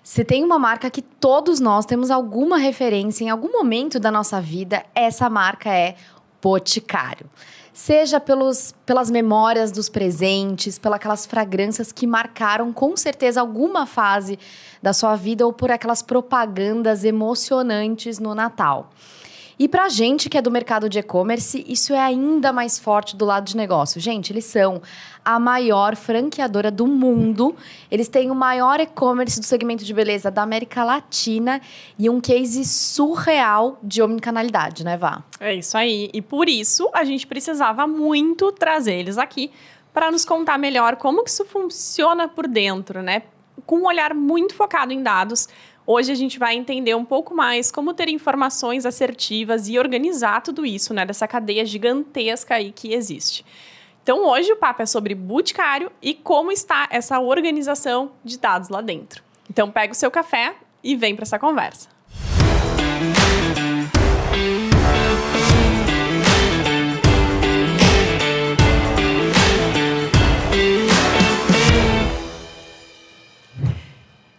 Se tem uma marca que todos nós temos alguma referência em algum momento da nossa vida, essa marca é Boticário. Seja pelas memórias dos presentes, pelas aquelas fragrâncias que marcaram com certeza alguma fase da sua vida ou por aquelas propagandas emocionantes no Natal. E pra gente que é do mercado de e-commerce, isso é ainda mais forte do lado de negócio. Gente, eles são a maior franqueadora do mundo. Eles têm o maior e-commerce do segmento de beleza da América Latina e um case surreal de omnicanalidade, né, Vá? É isso aí. E por isso, a gente precisava muito trazer eles aqui para nos contar melhor como que isso funciona por dentro, né? Com um olhar muito focado em dados. Hoje a gente vai entender um pouco mais como ter informações assertivas e organizar tudo isso, né? Dessa cadeia gigantesca aí que existe. Então, hoje o papo é sobre Boticário e como está essa organização de dados lá dentro. Então, pega o seu café e vem para essa conversa.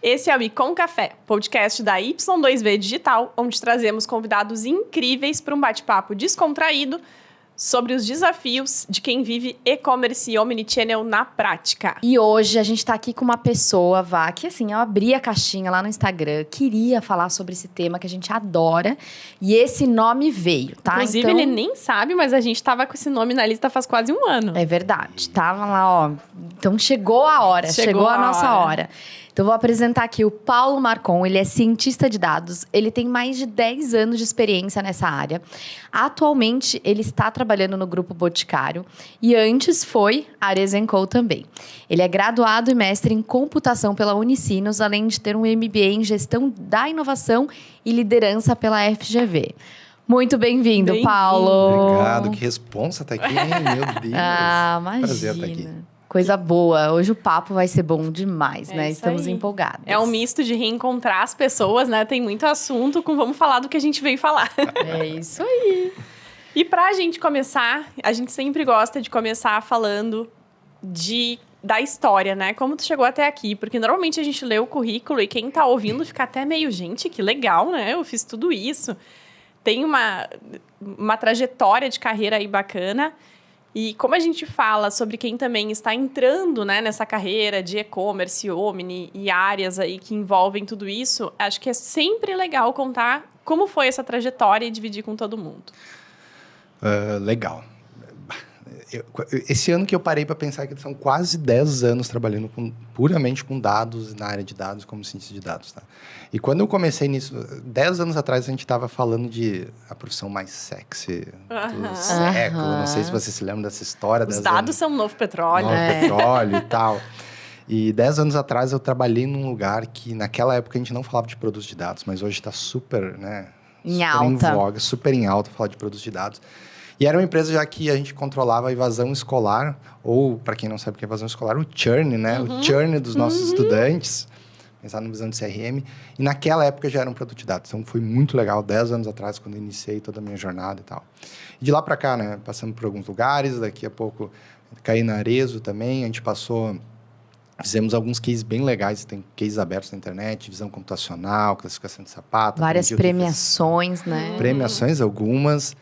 Esse é o Icom Café, podcast da Y2V Digital, onde trazemos convidados incríveis para um bate-papo descontraído sobre os desafios de quem vive e-commerce e omnichannel na prática. E hoje a gente tá aqui com uma pessoa, Vá, que assim, eu abri a caixinha lá no Instagram, queria falar sobre esse tema que a gente adora, e esse nome veio, tá? Inclusive, então, ele nem sabe, mas a gente tava com esse nome na lista faz quase um ano. É verdade, tava lá, ó. Então chegou a hora, chegou a nossa hora. Então, vou apresentar aqui o Paulo Marcon, ele é cientista de dados, ele tem mais de 10 anos de experiência nessa área. Atualmente, ele está trabalhando no Grupo Boticário e antes foi Ares & Co também. Ele é graduado e mestre em computação pela Unicinos, além de ter um MBA em gestão da inovação e liderança pela FGV. Muito bem-vindo, Paulo. Obrigado, que responsa tá aqui, hein? Meu Deus. Imagina. Prazer estar aqui. Coisa boa. Hoje o papo vai ser bom demais, né? Estamos aí. empolgados. É um misto de reencontrar as pessoas, né? Tem muito assunto com vamos falar do que a gente veio falar. É isso aí. E pra gente começar, a gente sempre gosta de começar falando da história, né? Como tu chegou até aqui. Porque normalmente a gente lê o currículo e quem tá ouvindo fica até meio, gente, que legal, né? Eu fiz tudo isso. Tem uma trajetória de carreira aí bacana. E como a gente fala sobre quem também está entrando, né, nessa carreira de e-commerce, omni e áreas aí que envolvem tudo isso, acho que é sempre legal contar como foi essa trajetória e dividir com todo mundo. Legal. Esse ano que eu parei para pensar que são quase 10 anos trabalhando puramente com dados, na área de dados, como cientista de dados, tá? E quando eu comecei nisso, 10 anos atrás, a gente estava falando de a profissão mais sexy do século. Não sei se você se lembra dessa história. Os dados são o novo petróleo. Petróleo e tal. E 10 anos atrás, eu trabalhei num lugar que, naquela época, a gente não falava de produtos de dados, mas hoje está super, né? Em super alta. Em voga, super em alta falar de produtos de dados. E era uma empresa já que a gente controlava a evasão escolar, ou, para quem não sabe o que é evasão escolar, o churn, né? O churn dos nossos estudantes, pensar na visão de CRM. E naquela época já era um produto de dados. Então, foi muito legal, 10 anos atrás, quando eu iniciei toda a minha jornada e tal. E de lá para cá, né? Passando por alguns lugares, daqui a pouco caí na Arezzo também, a gente passou... Fizemos alguns cases bem legais, tem cases abertos na internet, visão computacional, classificação de sapato. Várias premiações, né? Premiações, algumas.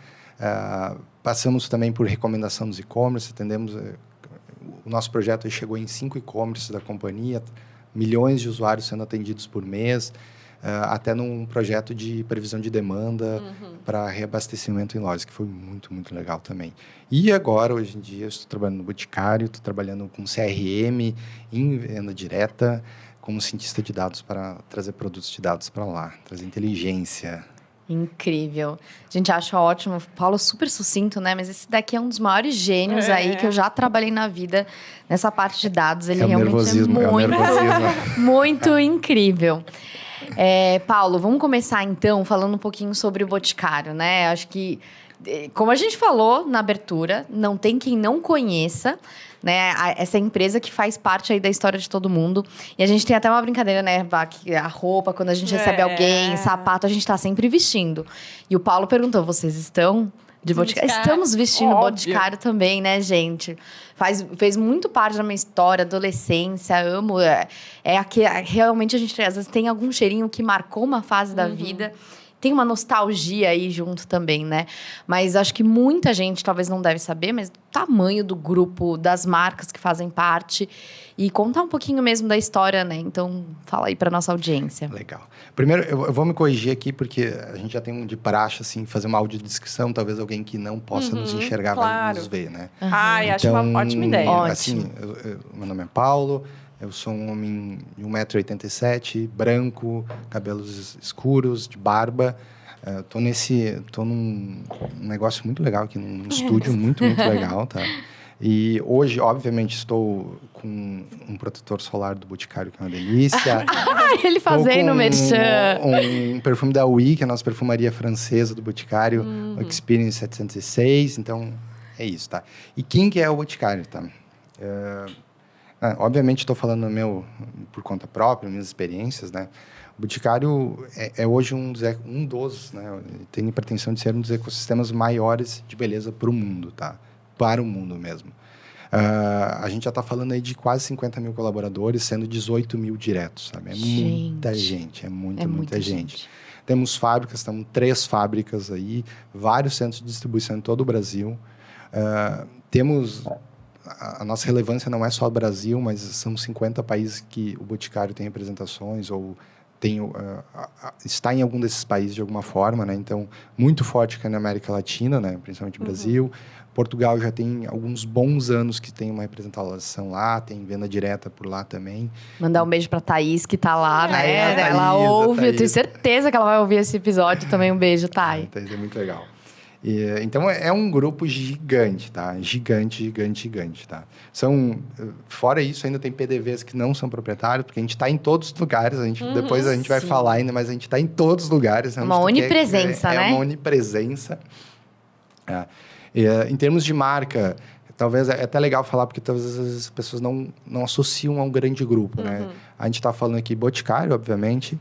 Passamos também por recomendação dos e-commerce, atendemos... O nosso projeto chegou em 5 e-commerces da companhia, milhões de usuários sendo atendidos por mês, até num projeto de previsão de demanda para reabastecimento em lojas, que foi muito, muito legal também. E agora, hoje em dia, eu estou trabalhando no Boticário, estou trabalhando com CRM, em venda direta, como cientista de dados para trazer produtos de dados para lá, trazer inteligência. Incrível. A gente acha ótimo. Paulo super sucinto, né? Mas esse daqui é um dos maiores gênios aí que eu já trabalhei na vida nessa parte de dados. Ele realmente é muito incrível. Paulo, vamos começar então falando um pouquinho sobre o Boticário, né? Acho que, como a gente falou na abertura, não tem quem não conheça, né? Essa empresa que faz parte aí da história de todo mundo. E a gente tem até uma brincadeira, né? Que a roupa, quando a gente recebe alguém, sapato, a gente tá sempre vestindo. E o Paulo perguntou, vocês estão De Boticário. Estamos vestindo Boticário também, né, gente? Fez muito parte da minha história, adolescência, amo. Realmente a gente, às vezes, tem algum cheirinho que marcou uma fase da vida. Tem uma nostalgia aí junto também, né? Mas acho que muita gente talvez não deve saber, mas o tamanho do grupo, das marcas que fazem parte. E contar um pouquinho mesmo da história, né? Então, fala aí para nossa audiência. Legal. Primeiro, eu vou me corrigir aqui, porque a gente já tem um de praxe, assim, fazer uma audiodescrição. Talvez alguém que não possa nos enxergar vai nos ver, né? Ai, acho uma ótima ideia. Assim, meu nome é Paulo, eu sou um homem de 1,87 m, branco, cabelos escuros, de barba. Tô num negócio muito legal aqui, num estúdio muito legal, tá? E hoje, obviamente, estou com um protetor solar do Boticário, que é uma delícia. Ele fazendo o merchan. Um perfume da Oui, que é a nossa perfumaria francesa do Boticário, o Experience 706. Então, é isso, tá? E quem que é o Boticário, tá? Obviamente, estou falando por conta própria, minhas experiências, né? O Boticário é hoje um dos, né? Tem a pretensão de ser um dos ecossistemas maiores de beleza para o mundo, tá? Para o mundo mesmo. A gente já está falando aí de quase 50 mil colaboradores, sendo 18 mil diretos, sabe? Muita gente, muita gente. Temos fábricas, temos 3 fábricas aí, vários centros de distribuição em todo o Brasil. Temos... A nossa relevância não é só o Brasil, mas são 50 países que o Boticário tem representações ou está em algum desses países de alguma forma, né? Então, muito forte aqui na América Latina, né? Principalmente Brasil. Portugal já tem alguns bons anos que tem uma representação lá, tem venda direta por lá também. Mandar um beijo pra Thaís, que tá lá, né? Ela ouve, eu tenho certeza que ela vai ouvir esse episódio também. Um beijo, Thay. Thaís é muito legal. Então, é um grupo gigante, tá? Gigante, tá? Fora isso, ainda tem PDVs que não são proprietários, porque a gente está em todos os lugares. Depois a gente vai falar ainda, mas a gente está em todos os lugares. Uma onipresença, né? É uma onipresença. Em termos de marca, talvez é até legal falar, porque talvez as pessoas não associam a um grande grupo, né? A gente está falando aqui Boticário, obviamente.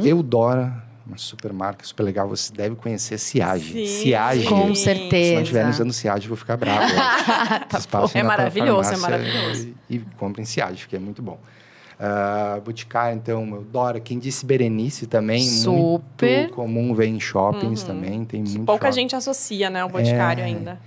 Eudora, uma super marca, super legal. Você deve conhecer Siage. Siage. Com certeza. Se não estiverem usando Siage, eu vou ficar bravo. É maravilhoso, é maravilhoso. E comprem Siage, que é muito bom. Boticário, então, Eudora. Quem disse Berenice também, super muito comum ver em shoppings também. Tem muito pouca gente associa, né, o Boticário ainda.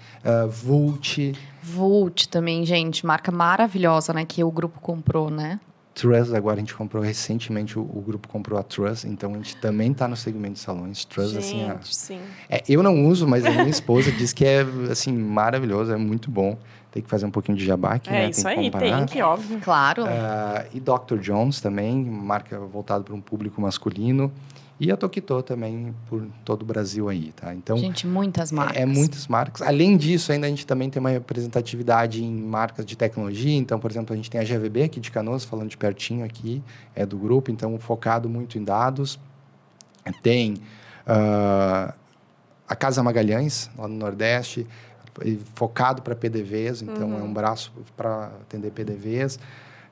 Vult também, gente. Marca maravilhosa, né, que o grupo comprou, né? Truss, agora a gente comprou recentemente, o grupo comprou a Truss, então a gente também está no segmento de salões. Truss, gente, assim, sim. Eu não uso, mas a minha esposa diz que é, assim, maravilhoso, é muito bom. Tem que fazer um pouquinho de jabá aqui, né? Isso aí, tem que, óbvio. Claro. E Dr. Jones também, marca voltada para um público masculino. E a Tokito também, por todo o Brasil aí, tá? Então, gente, muitas marcas. Muitas marcas. Além disso, ainda a gente também tem uma representatividade em marcas de tecnologia. Então, por exemplo, a gente tem a GVB aqui de Canoas, falando de pertinho aqui, do grupo. Então, focado muito em dados. Tem a Casa Magalhães, lá no Nordeste, focado para PDVs. Então, é um braço para atender PDVs.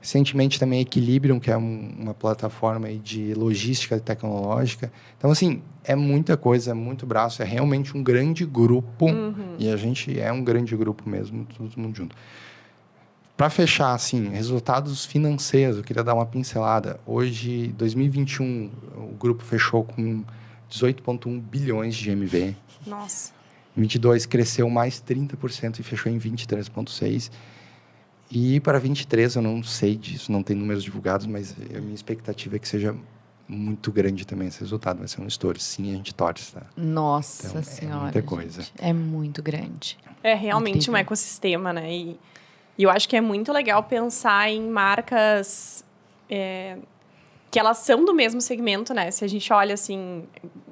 Recentemente também Equilibrium, que é uma plataforma aí de logística tecnológica. Então, assim, é muita coisa, é muito braço, é realmente um grande grupo. E a gente é um grande grupo mesmo, todo mundo junto. Para fechar, assim, resultados financeiros, eu queria dar uma pincelada. Hoje, 2021, o grupo fechou com 18,1 bilhões de GMV. Nossa. Em 22, cresceu mais 30% e fechou em 23,6%. E para 23, eu não sei disso, não tem números divulgados, mas a minha expectativa é que seja muito grande também esse resultado. Vai ser um estouro. Sim, a gente torce, tá? Nossa então, Senhora. É muita coisa. Gente, é muito grande. É realmente incrível. Um ecossistema, né? E eu acho que é muito legal pensar em marcas que elas são do mesmo segmento, né? Se a gente olha assim,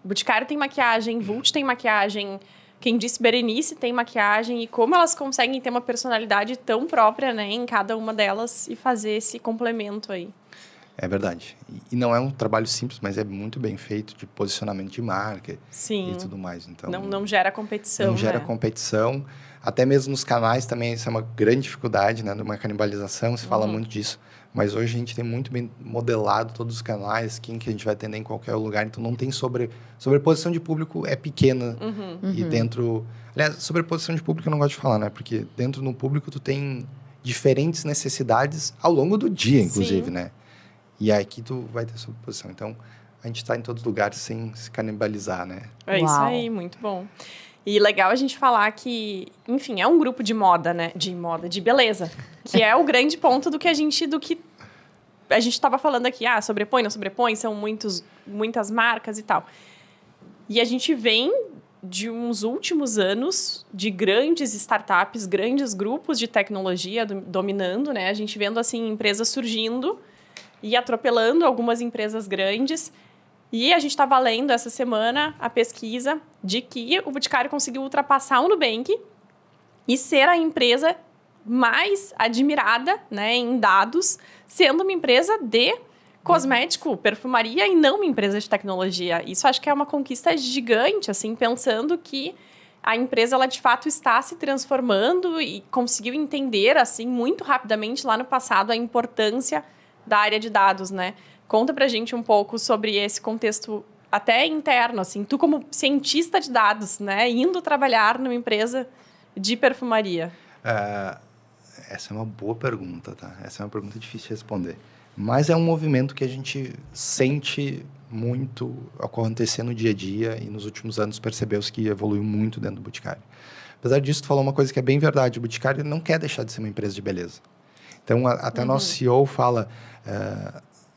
Boticário tem maquiagem, Vult tem maquiagem... Quem disse Berenice tem maquiagem e como elas conseguem ter uma personalidade tão própria, né, em cada uma delas e fazer esse complemento aí. É verdade. E não é um trabalho simples, mas é muito bem feito de posicionamento de marca Sim. e tudo mais. Então, Não gera competição, não gera né? competição. Até mesmo nos canais também, isso é uma grande dificuldade, né? De uma canibalização, se fala muito disso. Mas hoje a gente tem muito bem modelado todos os canais, quem que a gente vai atender em qualquer lugar. Então, não tem sobreposição de público é pequena. E dentro... Aliás, sobreposição de público eu não gosto de falar, né? Porque dentro do público tu tem diferentes necessidades ao longo do dia, inclusive, Sim. né? E aqui tu vai ter sobreposição. Então, a gente está em todos os lugares sem se canibalizar, né? É isso Uau. aí, muito bom. E legal a gente falar que, enfim, é um grupo de moda, né? De beleza. Que é o grande ponto do que a gente estava falando aqui. Ah, sobrepõe, não sobrepõe, são muitas marcas e tal. E a gente vem de uns últimos anos de grandes startups, grandes grupos de tecnologia dominando, né? A gente vendo, assim, empresas surgindo e atropelando algumas empresas grandes. E a gente estava lendo essa semana a pesquisa de que o Boticário conseguiu ultrapassar o Nubank e ser a empresa mais admirada, né, em dados, sendo uma empresa de cosmético, perfumaria e não uma empresa de tecnologia. Isso acho que é uma conquista gigante, assim, pensando que a empresa, ela de fato está se transformando e conseguiu entender, assim, muito rapidamente lá no passado a importância da área de dados, né? Conta pra gente um pouco sobre esse contexto até interno, assim, tu como cientista de dados, né, indo trabalhar numa empresa de perfumaria. Essa é uma boa pergunta, tá? Essa é uma pergunta difícil de responder. Mas é um movimento que a gente sente muito acontecer no dia a dia e nos últimos anos percebeu-se que evoluiu muito dentro do Boticário. Apesar disso, tu falou uma coisa que é bem verdade. O Boticário não quer deixar de ser uma empresa de beleza. Então, até nosso CEO fala...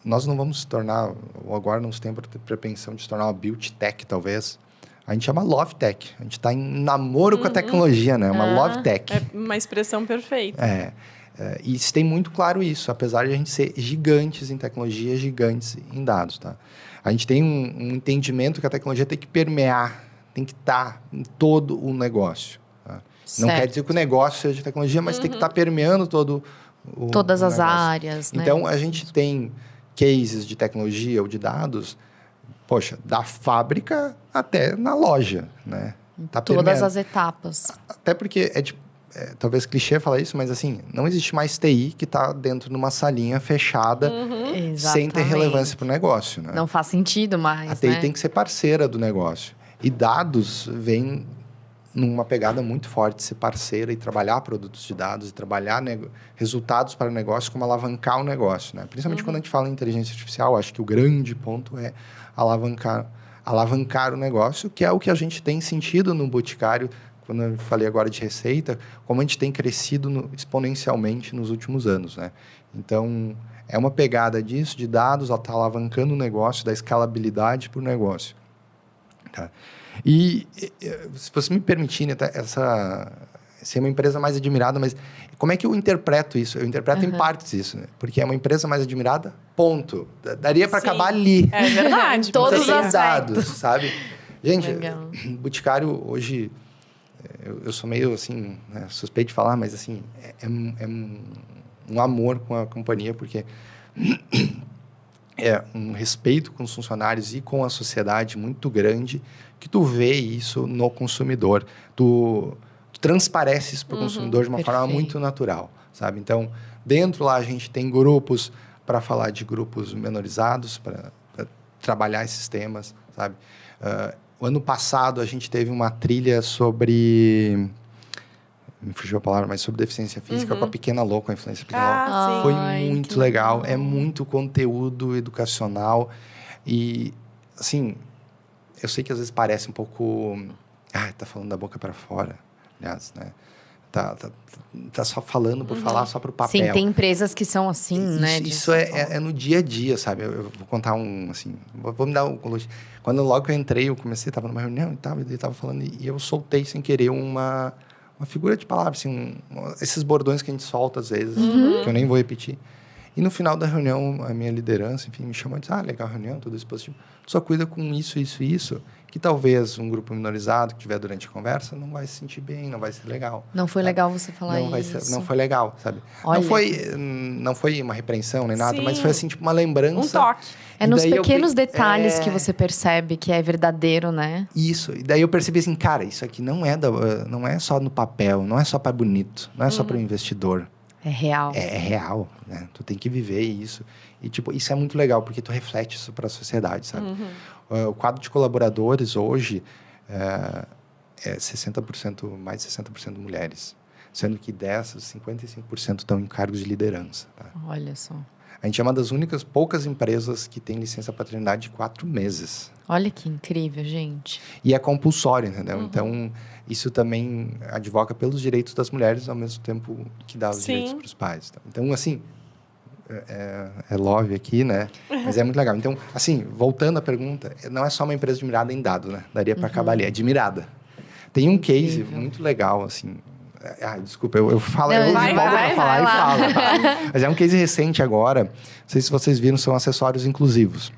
nós não vamos se tornar, ou agora não temos pretensão de se tornar uma beauty tech, talvez. A gente é uma love tech. A gente está em namoro com a tecnologia, né? Uma love tech. É uma expressão perfeita. E se tem muito claro isso, apesar de a gente ser gigantes em tecnologia, gigantes em dados, tá? A gente tem um entendimento que a tecnologia tem que permear, tem que estar em todo o negócio. Tá? Não quer dizer que o negócio seja de tecnologia, mas tem que estar permeando todas o as negócio. áreas, né? Então, a gente tem cases de tecnologia ou de dados, poxa, da fábrica até na loja, né? Tá Todas permeando. as etapas. Até porque talvez clichê falar isso, mas assim, não existe mais TI que está dentro de uma salinha fechada sem ter relevância para o negócio, né? Não faz sentido mais, A TI né? tem que ser parceira do negócio. E dados vem numa pegada muito forte de ser parceira e trabalhar produtos de dados e trabalhar resultados para o negócio, como alavancar o negócio, né? Principalmente quando a gente fala em inteligência artificial, acho que o grande ponto é alavancar o negócio, que é o que a gente tem sentido no Boticário, quando eu falei agora de receita, como a gente tem crescido exponencialmente nos últimos anos, né? Então, é uma pegada disso, de dados, ela está alavancando o negócio, da escalabilidade para o negócio. Tá? E, se você me permitir, né, ser uma empresa mais admirada, mas como é que eu interpreto isso? Eu interpreto em partes isso, né? Porque é uma empresa mais admirada, ponto. Daria para acabar ali. É verdade. Todos os Sem aspectos. dados, sabe? Gente, Legal. Boticário hoje, eu sou meio assim, né, suspeito de falar, mas assim, é um amor com a companhia, porque é um respeito com os funcionários e com a sociedade muito grande, que tu vê isso no consumidor. Tu transparece isso para o consumidor de uma forma muito natural, sabe? Então, dentro lá a gente tem grupos para falar de grupos menorizados, para trabalhar esses temas, sabe? O ano passado a gente teve uma trilha sobre... Me fugiu a palavra, mas sobre deficiência física com a Pequena Lô, com a influência Pequena Lô. Sim. Foi Ai, muito que legal. legal. É muito conteúdo educacional. E, assim, eu sei que às vezes parece um pouco... tá falando da boca para fora, aliás, né? Tá só falando por falar, só para o papel. Sim, tem empresas que são assim, né? Isso é no dia a dia, sabe? Eu vou contar assim... Vou me dar um... Quando logo eu entrei, eu comecei, estava numa reunião e ele estava falando, e eu soltei sem querer uma figura de palavra, assim, esses bordões que a gente solta às vezes, que eu nem vou repetir. E no final da reunião, a minha liderança, enfim, me chamou e disse, legal a reunião, tudo isso positivo. Tu só cuida com isso, isso e isso, que talvez um grupo minorizado que tiver durante a conversa não vai se sentir bem, não vai ser legal. Não foi legal você falar isso. Não foi legal, sabe? Olha. Não foi uma repreensão nem nada, Sim. mas foi assim, tipo, uma lembrança. Um toque. É nos pequenos detalhes que você percebe que é verdadeiro, né? Isso. E daí eu percebi assim, cara, isso aqui não é só no papel, não é só para bonito, não é só para o investidor. É real. É real, né? Tu tem que viver isso. E, tipo, isso é muito legal, porque tu reflete isso para a sociedade, sabe? O quadro de colaboradores hoje é 60%, mais de 60% mulheres. Sendo que dessas, 55% estão em cargos de liderança. Tá? Olha só. A gente é uma das poucas empresas que tem licença paternidade de 4 meses. Olha que incrível, gente. E é compulsório, entendeu? Então, isso também advoga pelos direitos das mulheres, ao mesmo tempo que dá os direitos para os pais. Tá? Então, assim, é love aqui, né? Mas é muito legal. Então, assim, voltando à pergunta, não é só uma empresa de mirada em dado, né? Daria para acabar ali, é de mirada. Tem um case muito legal, assim... desculpa, eu falo, eu empolgo para falar e falo. Tá? Mas é um case recente agora, não sei se vocês viram, são acessórios inclusivos.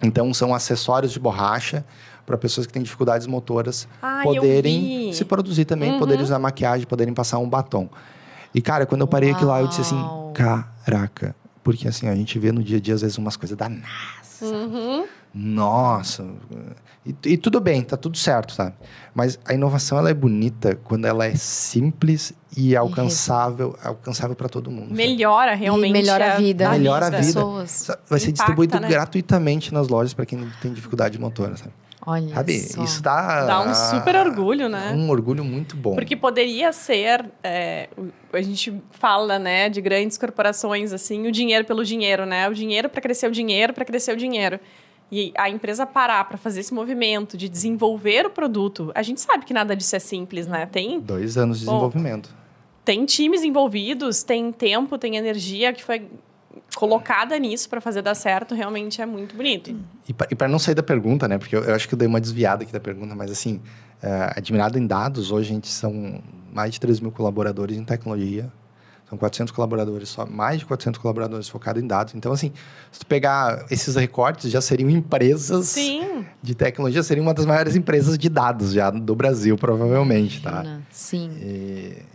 Então, são acessórios de borracha para pessoas que têm dificuldades motoras poderem se produzir também, poderem usar maquiagem, poderem passar um batom. E, cara, quando eu parei aquilo lá, eu disse assim, caraca. Porque, assim, a gente vê no dia a dia, às vezes, umas coisas da NASA. Nossa. E tudo bem, tá tudo certo, sabe? Mas a inovação, ela é bonita quando ela é simples e alcançável para todo mundo. Melhora realmente. E melhora a vida. Melhora a vida. Pessoas. Vai ser distribuído gratuitamente nas lojas para quem tem dificuldade motora, sabe? Olha só. Isso dá um super orgulho, né? Um orgulho muito bom. Porque poderia ser, a gente fala, né, de grandes corporações, assim, o dinheiro pelo dinheiro, né? O dinheiro para crescer o dinheiro, para crescer o dinheiro. E a empresa parar para fazer esse movimento de desenvolver o produto, a gente sabe que nada disso é simples, né? Tem 2 anos de desenvolvimento. Tem times envolvidos, tem tempo, tem energia que foi colocada nisso para fazer dar certo, realmente é muito bonito. E para não sair da pergunta, né? Porque eu acho que eu dei uma desviada aqui da pergunta, mas assim, admirado em dados, hoje a gente são mais de 3 mil colaboradores em tecnologia. São 400 colaboradores, mais de 400 colaboradores focados em dados. Então, assim, se tu pegar esses recortes, já seriam empresas de tecnologia, seriam uma das maiores empresas de dados já do Brasil, provavelmente, tá? Sim.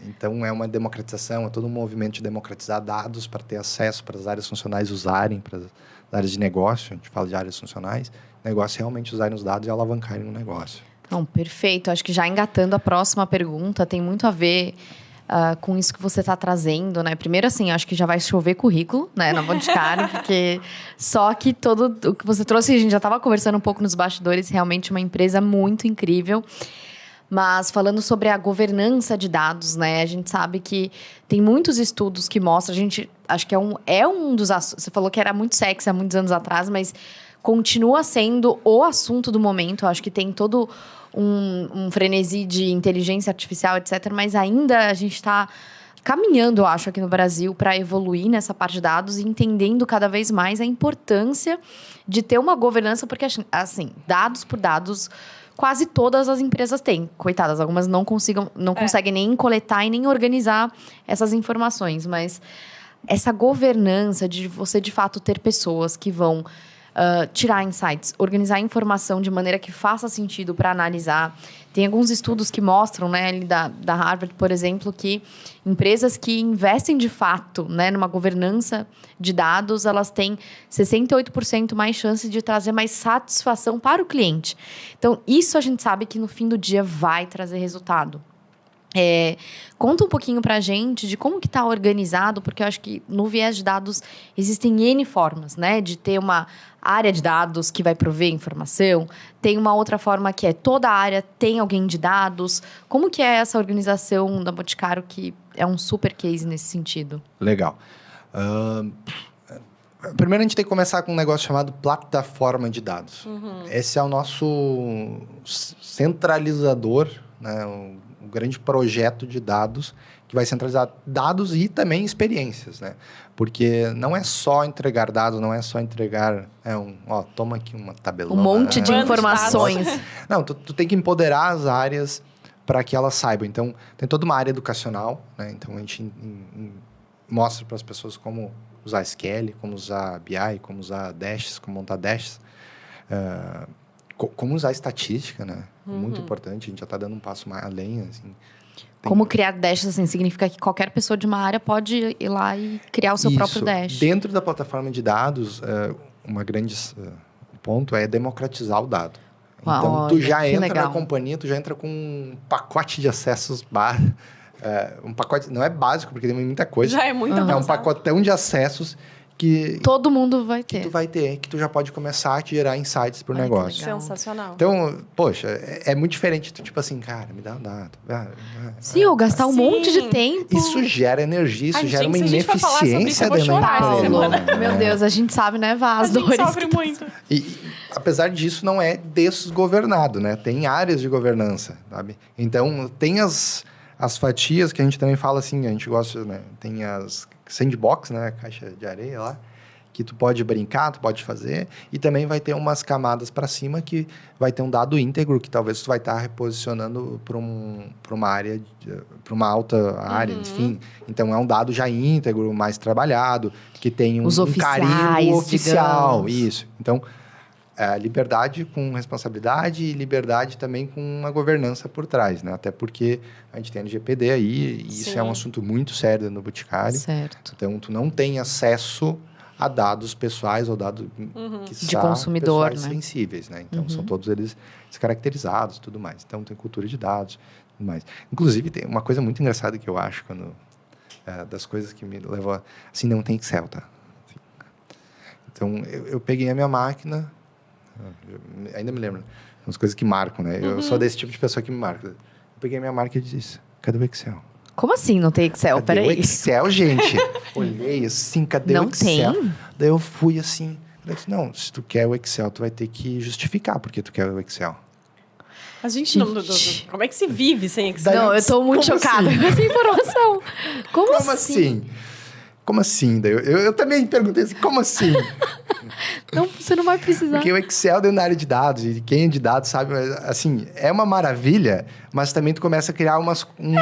Então, é uma democratização, é todo um movimento de democratizar dados para ter acesso para as áreas funcionais usarem, para as áreas de negócio, a gente fala de áreas funcionais, negócio realmente usarem os dados e alavancarem o negócio. Não, perfeito. Acho que já engatando a próxima pergunta, tem muito a ver... com isso que você está trazendo, né? Primeiro, assim, acho que já vai chover currículo, né? Na Boticário, porque só que todo o que você trouxe, a gente já estava conversando um pouco nos bastidores, realmente uma empresa muito incrível. Mas falando sobre a governança de dados, né? A gente sabe que tem muitos estudos que mostram, acho que é um dos assuntos, você falou que era muito sexy há muitos anos atrás, mas continua sendo o assunto do momento. Acho que tem todo um frenesi de inteligência artificial, etc. Mas ainda a gente está caminhando, eu acho, aqui no Brasil para evoluir nessa parte de dados e entendendo cada vez mais a importância de ter uma governança, porque, assim, dados por dados, quase todas as empresas têm. Coitadas, algumas não conseguem nem coletar e nem organizar essas informações. Mas essa governança de você, de fato, ter pessoas que vão... tirar insights, organizar a informação de maneira que faça sentido para analisar. Tem alguns estudos que mostram, né, ali da Harvard, por exemplo, que empresas que investem de fato, né, numa governança de dados, elas têm 68% mais chance de trazer mais satisfação para o cliente. Então, isso a gente sabe que no fim do dia vai trazer resultado. Conta um pouquinho pra gente de como que está organizado, porque eu acho que no viés de dados existem N formas, né? De ter uma área de dados que vai prover informação, tem uma outra forma que é toda a área tem alguém de dados. Como que é essa organização da Boticário, que é um super case nesse sentido? Legal. Primeiro a gente tem que começar com um negócio chamado plataforma de dados. Esse é o nosso centralizador, né? Um grande projeto de dados que vai centralizar dados e também experiências, né? Porque não é só entregar dados, não é só entregar... toma aqui uma tabelona. Um monte de informações. Não, tu tem que empoderar as áreas para que elas saibam. Então, tem toda uma área educacional, né? Então, a gente mostra para as pessoas como usar SQL, como usar BI, como usar dashes, como montar dashes, como usar estatística, né? Muito importante, a gente já está dando um passo mais além, assim. Como criar dashes, assim, significa que qualquer pessoa de uma área pode ir lá e criar o seu próprio dash. Dentro da plataforma de dados, uma grande ponto é democratizar o dado. Então, tu já entra na companhia, tu já entra com um pacote de acessos um pacote, não é básico, porque tem muita coisa. Já é muito É um pacotão de acessos que todo mundo vai ter. Que tu vai ter, que tu já pode começar a gerar insights pro negócio. Sensacional. Então, poxa, é muito diferente. Tu, tipo assim, cara, me dá um dado. Sim, ou gastar um monte de tempo. Isso gera energia, isso gera uma ineficiência dentro da empresa. Meu Deus, a gente sabe, né, Vá, as dores. A gente sofre muito. E, apesar disso, não é desgovernado, né? Tem áreas de governança, sabe? Então, tem as fatias que a gente também fala assim, a gente gosta, né? Tem as sandbox, né? Caixa de areia lá, que tu pode brincar, tu pode fazer, e também vai ter umas camadas para cima que vai ter um dado íntegro que talvez tu vai estar reposicionando para uma área, para uma alta área, enfim. Então, é um dado já íntegro, mais trabalhado, que tem um carimbo oficial, digamos. Isso. Então, liberdade com responsabilidade e liberdade também com uma governança por trás, né? Até porque a gente tem a LGPD aí, e isso é um assunto muito sério no Boticário. Certo. Então, tu não tem acesso a dados pessoais ou dados de consumidor, pessoais né? Sensíveis, né? Então, são todos eles descaracterizados e tudo mais. Então, tem cultura de dados e tudo mais. Inclusive, tem uma coisa muito engraçada que eu acho, das coisas que me levou assim, não tem Excel, tá? Assim. Então, eu peguei a minha máquina, ainda me lembro, umas coisas que marcam, né? Eu sou desse tipo de pessoa que me marca. Eu peguei a minha máquina e disse, cadê o Excel? Como assim não tem Excel? Cadê o Excel, gente? Olhei assim, cadê o Excel? Não tem? Daí eu fui assim, falei assim, não, se tu quer o Excel, tu vai ter que justificar porque tu quer o Excel. A gente não... Como é que se vive sem Excel? Não, eu tô muito chocada com essa informação. Como assim? Como assim? Daí eu também perguntei assim, como assim? Não, você não vai precisar. Porque o Excel dentro da área de dados, e quem é de dados sabe, assim, é uma maravilha, mas também tu começa a criar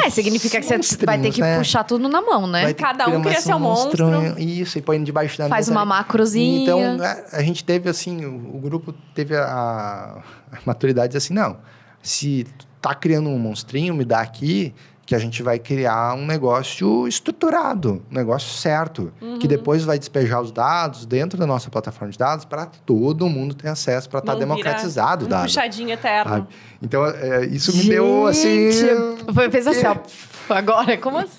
significa que você vai ter que puxar tudo na mão, né? Cada um cria seu monstro. Isso, e põe debaixo da mesa. Faz uma macrozinha. Então, a gente teve, assim, o grupo teve a maturidade de assim, não, se tu tá criando um monstrinho, me dá aqui, que a gente vai criar um negócio estruturado, um negócio certo, que depois vai despejar os dados dentro da nossa plataforma de dados para todo mundo ter acesso, para estar democratizado o dado. Puxadinho eterno. Sabe? Então, isso me deu, assim... Fez assim, ó, agora, como assim?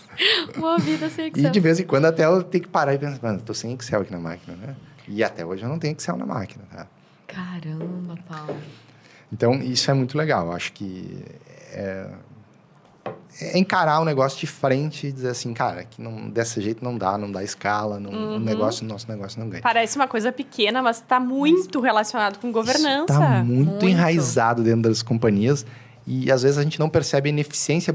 Uma vida sem Excel. E de vez em quando até eu tenho que parar e pensar, mano, tô sem Excel aqui na máquina, né? E até hoje eu não tenho Excel na máquina, tá? Caramba, Paulo. Então, isso é muito legal. Eu acho que é encarar o negócio de frente e dizer assim, cara, que desse jeito não dá escala, o nosso negócio não ganha. Parece uma coisa pequena, mas está muito relacionado com governança. Está muito enraizado dentro das companhias e às vezes a gente não percebe a ineficiência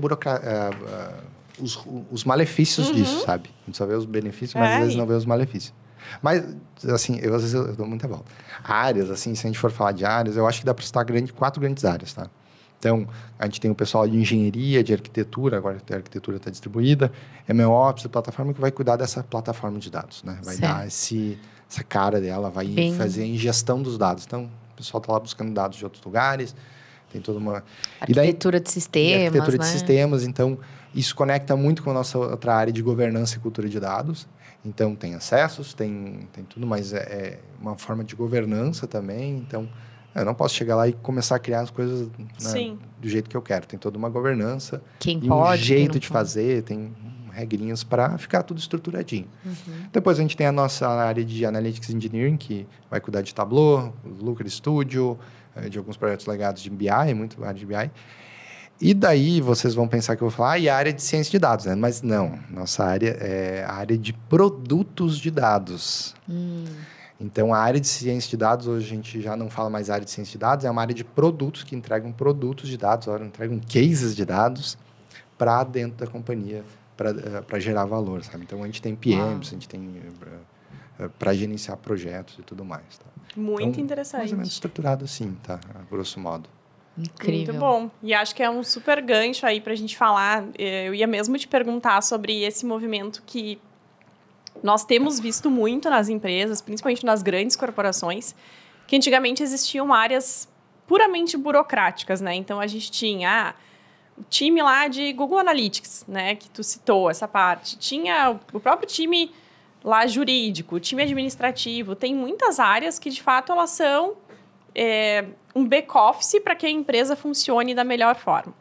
os malefícios disso, sabe? A gente só vê os benefícios, mas às vezes não vê os malefícios. Mas, assim, às vezes eu dou muita volta. Áreas, assim, se a gente for falar de áreas, eu acho que dá para citar 4 grandes áreas, tá? Então, a gente tem o pessoal de engenharia, de arquitetura, agora a arquitetura está distribuída, MLOps, a plataforma que vai cuidar dessa plataforma de dados, né? Vai dar essa cara dela, vai fazer a ingestão dos dados. Então, o pessoal está lá buscando dados de outros lugares, tem toda uma... Arquitetura de sistemas, arquitetura de né? sistemas, então, isso conecta muito com a nossa outra área de governança e cultura de dados. Então, tem acessos, tem tudo, mas é uma forma de governança também, então... Eu não posso chegar lá e começar a criar as coisas, né, do jeito que eu quero. Tem toda uma governança um jeito de fazer, tem regrinhas para ficar tudo estruturadinho. Depois a gente tem a nossa área de Analytics Engineering, que vai cuidar de Tableau, Looker Studio, de alguns projetos legados de BI, muito área de BI. E daí vocês vão pensar que eu vou falar, e a área de ciência de dados, né? Mas não, nossa área é a área de produtos de dados. Então, a área de ciência de dados, hoje a gente já não fala mais área de ciência de dados, é uma área de produtos que entregam produtos de dados, entregam cases de dados para dentro da companhia, para gerar valor, sabe? Então, a gente tem PMs, a gente tem para gerenciar projetos e tudo mais. Tá? Muito então, interessante. Mais ou menos estruturado assim, tá? A grosso modo. Incrível. Muito bom. E acho que é um super gancho aí para a gente falar. Eu ia mesmo te perguntar sobre esse movimento que Nós temos visto muito nas empresas, principalmente nas grandes corporações, que antigamente existiam áreas puramente burocráticas, né? Então, a gente tinha o time lá de Google Analytics, né? Que tu citou essa parte. Tinha o próprio time lá jurídico, o time administrativo. Tem muitas áreas que, de fato, elas são um back-office para que a empresa funcione da melhor forma.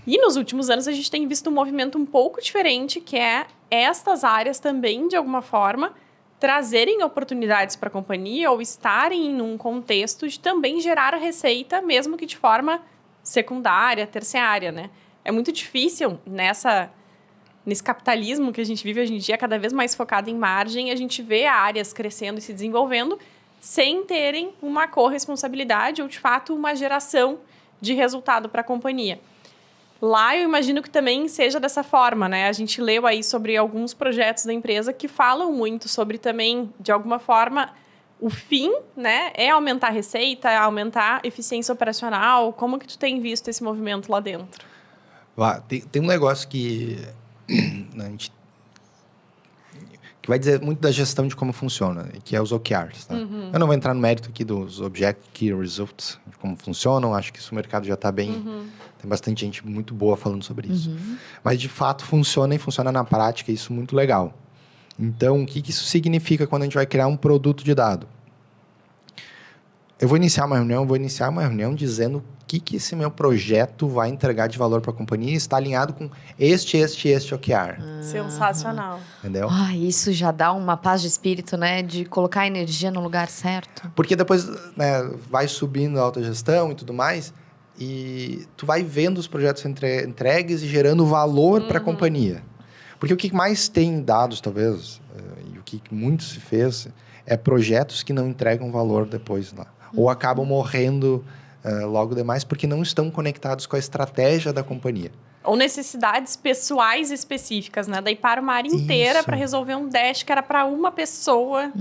E nos últimos anos, a gente tem visto um movimento um pouco diferente, que é estas áreas também, de alguma forma, trazerem oportunidades para a companhia ou estarem em um contexto de também gerar receita, mesmo que de forma secundária, terciária, né? É muito difícil nesse capitalismo que a gente vive hoje em dia, cada vez mais focado em margem, a gente vê áreas crescendo e se desenvolvendo sem terem uma corresponsabilidade ou, de fato, uma geração de resultado para a companhia. Lá eu imagino que também seja dessa forma, né? A gente leu aí sobre alguns projetos da empresa que falam muito sobre também, de alguma forma, o fim, né? É aumentar a receita, é aumentar a eficiência operacional. Como que tu tem visto esse movimento lá dentro? Tem um negócio que a gente que vai dizer muito da gestão de como funciona, que é os OKRs. Tá? Eu não vou entrar no mérito aqui dos Object Key Results, de como funcionam. Acho que isso o mercado já está bem... Tem bastante gente muito boa falando sobre isso. Mas, de fato, funciona e funciona na prática. Isso é muito legal. Então, o que isso significa quando a gente vai criar um produto de dado? Eu vou iniciar uma reunião dizendo o que esse meu projeto vai entregar de valor para a companhia e está alinhado com este OKR. Sensacional. Entendeu? Isso já dá uma paz de espírito, né? De colocar a energia no lugar certo. Porque depois, né, vai subindo a autogestão e tudo mais, e tu vai vendo os projetos entregues e gerando valor para a companhia. Porque o que mais tem em dados, talvez, e o que muito se fez, é projetos que não entregam valor depois lá. Ou acabam morrendo logo demais porque não estão conectados com a estratégia da companhia. Ou necessidades pessoais específicas, né? Daí para uma área inteira para resolver um dash que era para uma pessoa.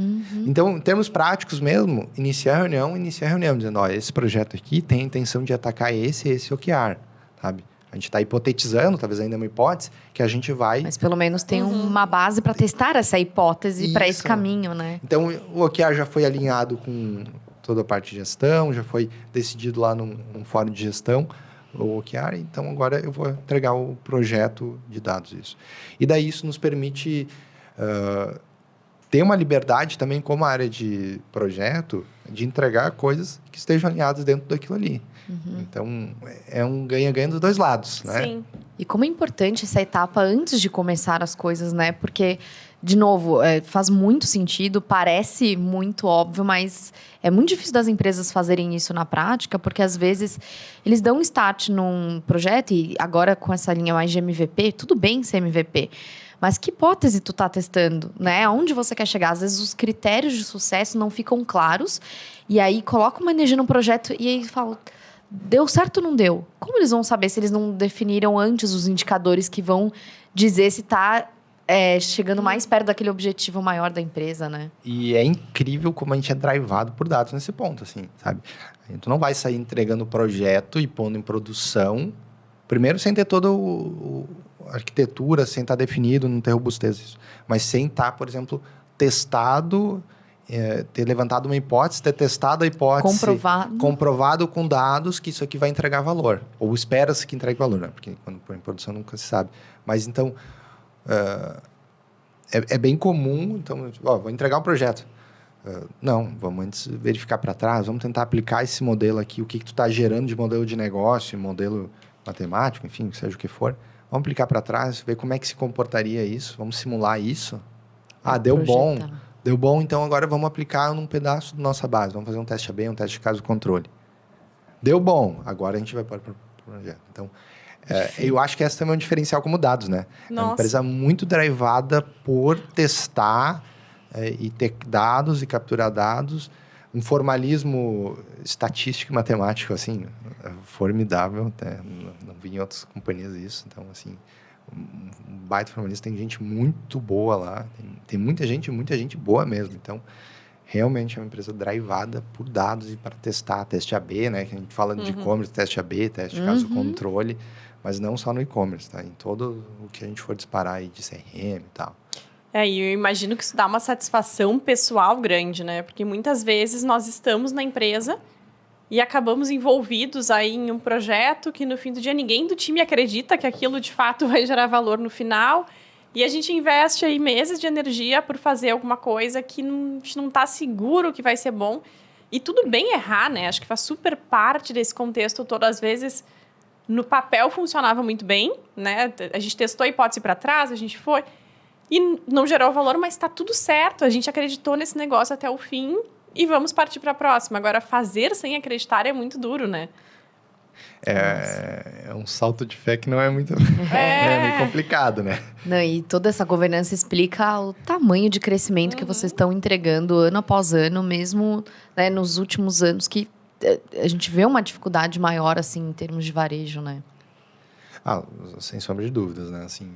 Então, em termos práticos mesmo, iniciar a reunião dizendo, ó, esse projeto aqui tem a intenção de atacar esse OKR, sabe? A gente está hipotetizando, talvez ainda é uma hipótese, que a gente vai... Mas pelo menos tem uma base para testar essa hipótese para esse caminho, né? Então, o OKR já foi alinhado com toda a parte de gestão, já foi decidido lá num fórum de gestão, o OKR, então agora eu vou entregar o projeto de dados, isso. E daí isso nos permite ter uma liberdade também, como área de projeto, de entregar coisas que estejam alinhadas dentro daquilo ali. Então, é um ganha-ganha dos dois lados, né? Sim. E como é importante essa etapa antes de começar as coisas, né? Porque, de novo, faz muito sentido, parece muito óbvio, mas é muito difícil das empresas fazerem isso na prática, porque às vezes eles dão um start num projeto e agora com essa linha mais de MVP, tudo bem ser MVP, mas que hipótese tu tá testando, né? Aonde você quer chegar? Às vezes os critérios de sucesso não ficam claros e aí coloca uma energia no projeto e aí fala... Deu certo ou não deu? Como eles vão saber se eles não definiram antes os indicadores que vão dizer se está chegando mais perto daquele objetivo maior da empresa, né? E é incrível como a gente é drivado por dados nesse ponto, assim, sabe? A gente não vai sair entregando o projeto e pondo em produção, primeiro sem ter toda a arquitetura, sem estar definido, não ter robustez isso. Mas sem estar, por exemplo, testado... ter levantado uma hipótese, ter testado a hipótese, comprovado com dados que isso aqui vai entregar valor. Ou espera-se que entregue valor, né? Porque quando põe em produção nunca se sabe. Mas então, é bem comum, então, vou entregar um projeto. Não, vamos antes verificar para trás, vamos tentar aplicar esse modelo aqui, o que tu está gerando de modelo de negócio, modelo matemático, enfim, seja o que for. Vamos aplicar para trás, ver como é que se comportaria isso, vamos simular isso. Deu bom. Deu bom, então agora vamos aplicar num pedaço da nossa base. Vamos fazer um teste AB, um teste de caso controle. Deu bom, agora a gente vai para o projeto. Então, eu acho que esse também é um diferencial como dados, né? Nossa. É uma empresa muito drivada por testar e ter dados e capturar dados. Um formalismo estatístico e matemático, assim, formidável. Não vi em outras companhias isso. Então, assim... um baita formalista, tem gente muito boa lá, tem muita gente boa mesmo, então realmente é uma empresa drivada por dados e para testar, teste AB, né, que a gente fala de e-commerce, teste AB, teste de caso controle, mas não só no e-commerce, tá, em todo o que a gente for disparar aí de CRM e tal. E eu imagino que isso dá uma satisfação pessoal grande, né? Porque muitas vezes nós estamos na empresa e acabamos envolvidos aí em um projeto que no fim do dia ninguém do time acredita que aquilo de fato vai gerar valor no final. E a gente investe aí meses de energia por fazer alguma coisa que a gente não está seguro que vai ser bom. E tudo bem errar, né? Acho que faz super parte desse contexto todo. Às vezes, no papel funcionava muito bem, né? A gente testou a hipótese para trás, a gente foi... E não gerou valor, mas está tudo certo. A gente acreditou nesse negócio até o fim e vamos partir para a próxima. Agora, fazer sem acreditar é muito duro, né? É um salto de fé que não é muito... É meio complicado, né? Não, e toda essa governança explica o tamanho de crescimento que vocês estão entregando ano após ano, mesmo, né, nos últimos anos, que a gente vê uma dificuldade maior, assim, em termos de varejo, né? Sem sombra de dúvidas, né? Assim,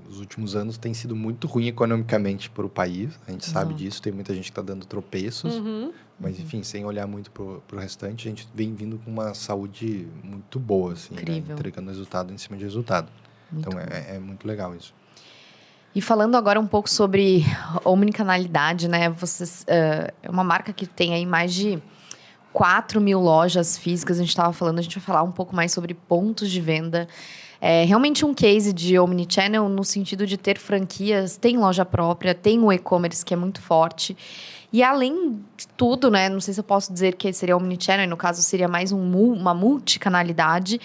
os últimos anos tem sido muito ruim economicamente para o país. A gente sabe disso, tem muita gente que está dando tropeços. Mas, enfim, sem olhar muito para o restante, a gente vem vindo com uma saúde muito boa, assim, incrível, né? Entregando resultado em cima de resultado. Muito então, é muito legal isso. E falando agora um pouco sobre omnicanalidade, né? Vocês, é uma marca que tem aí mais de 4 mil lojas físicas. A gente estava falando, a gente vai falar um pouco mais sobre pontos de venda. É realmente um case de omnichannel no sentido de ter franquias, tem loja própria, tem o e-commerce que é muito forte. E além de tudo, né, não sei se eu posso dizer que seria omnichannel, e no caso seria mais uma multicanalidade,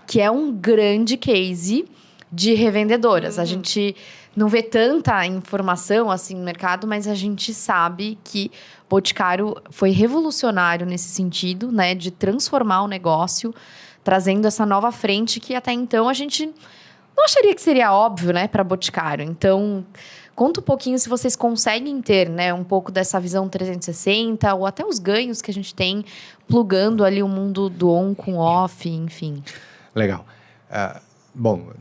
que é um grande case de revendedoras. A gente não vê tanta informação assim no mercado, mas a gente sabe que Boticário foi revolucionário nesse sentido, né, de transformar o negócio, trazendo essa nova frente que até então a gente não acharia que seria óbvio, né, para Boticário. Então, conta um pouquinho se vocês conseguem ter, né, um pouco dessa visão 360 ou até os ganhos que a gente tem plugando ali o mundo do on com off, enfim. Legal. Bom,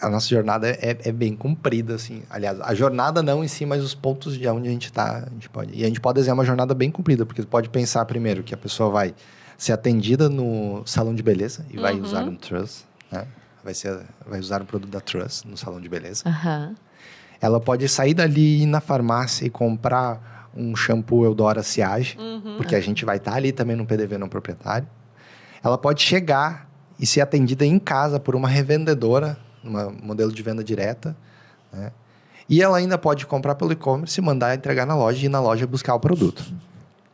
a nossa jornada é bem comprida, assim. Aliás, a jornada não em si, mas os pontos de onde a gente está, a gente pode desenhar uma jornada bem comprida, porque você pode pensar primeiro que a pessoa vai ser atendida no salão de beleza e vai usar um Truss, né? Vai usar o produto da Truss no salão de beleza. Ela pode sair dali, ir na farmácia e comprar um shampoo Eudora Siage, porque a gente vai estar ali também no PDV não proprietário. Ela pode chegar e ser atendida em casa por uma revendedora, um modelo de venda direta, né? E ela ainda pode comprar pelo e-commerce, mandar entregar na loja e ir na loja buscar o produto.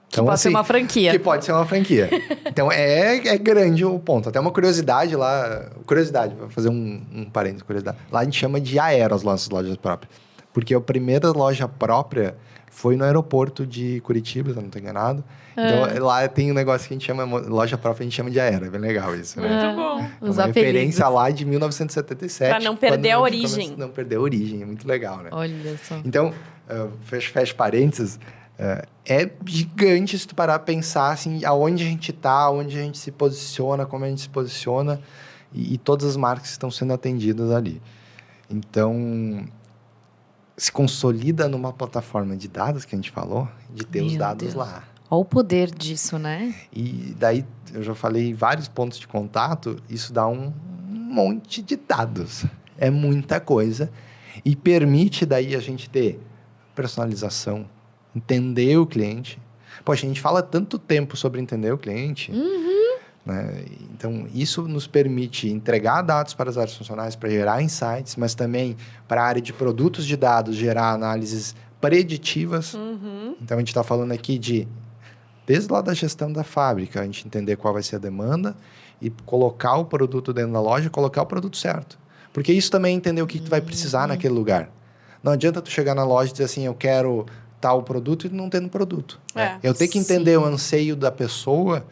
Então, que pode ser uma franquia. Que pode ser uma franquia. Então, é grande o ponto. Até uma curiosidade lá... Curiosidade, vou fazer um parênteses, curiosidade. Lá a gente chama de Aero as nossas lojas próprias. Porque a primeira loja própria foi no aeroporto de Curitiba, se eu não estou enganado. Então, lá tem um negócio que a gente chama... Loja própria, a gente chama de Aero. É bem legal isso, né? Muito bom. É uma referência lá de 1977. Para não perder a origem. Não perder a origem. É muito legal, né? Olha só. Então, fecha parênteses... É gigante se tu parar a pensar assim, aonde a gente está, aonde a gente se posiciona, como a gente se posiciona e todas as marcas que estão sendo atendidas ali. Então, se consolida numa plataforma de dados que a gente falou, de ter os dados lá. Olha o poder disso, né? E daí, eu já falei vários pontos de contato, isso dá um monte de dados. É muita coisa. E permite daí a gente ter personalização, entender o cliente. Poxa, a gente fala tanto tempo sobre entender o cliente. Né? Então, isso nos permite entregar dados para as áreas funcionais, para gerar insights, mas também para a área de produtos de dados, gerar análises preditivas. Então, a gente está falando aqui desde lá da gestão da fábrica, a gente entender qual vai ser a demanda e colocar o produto dentro da loja e colocar o produto certo. Porque isso também é entender o que tu vai precisar naquele lugar. Não adianta tu chegar na loja e dizer assim, eu quero tal produto e não tendo produto. Eu tenho que entender o anseio da pessoa,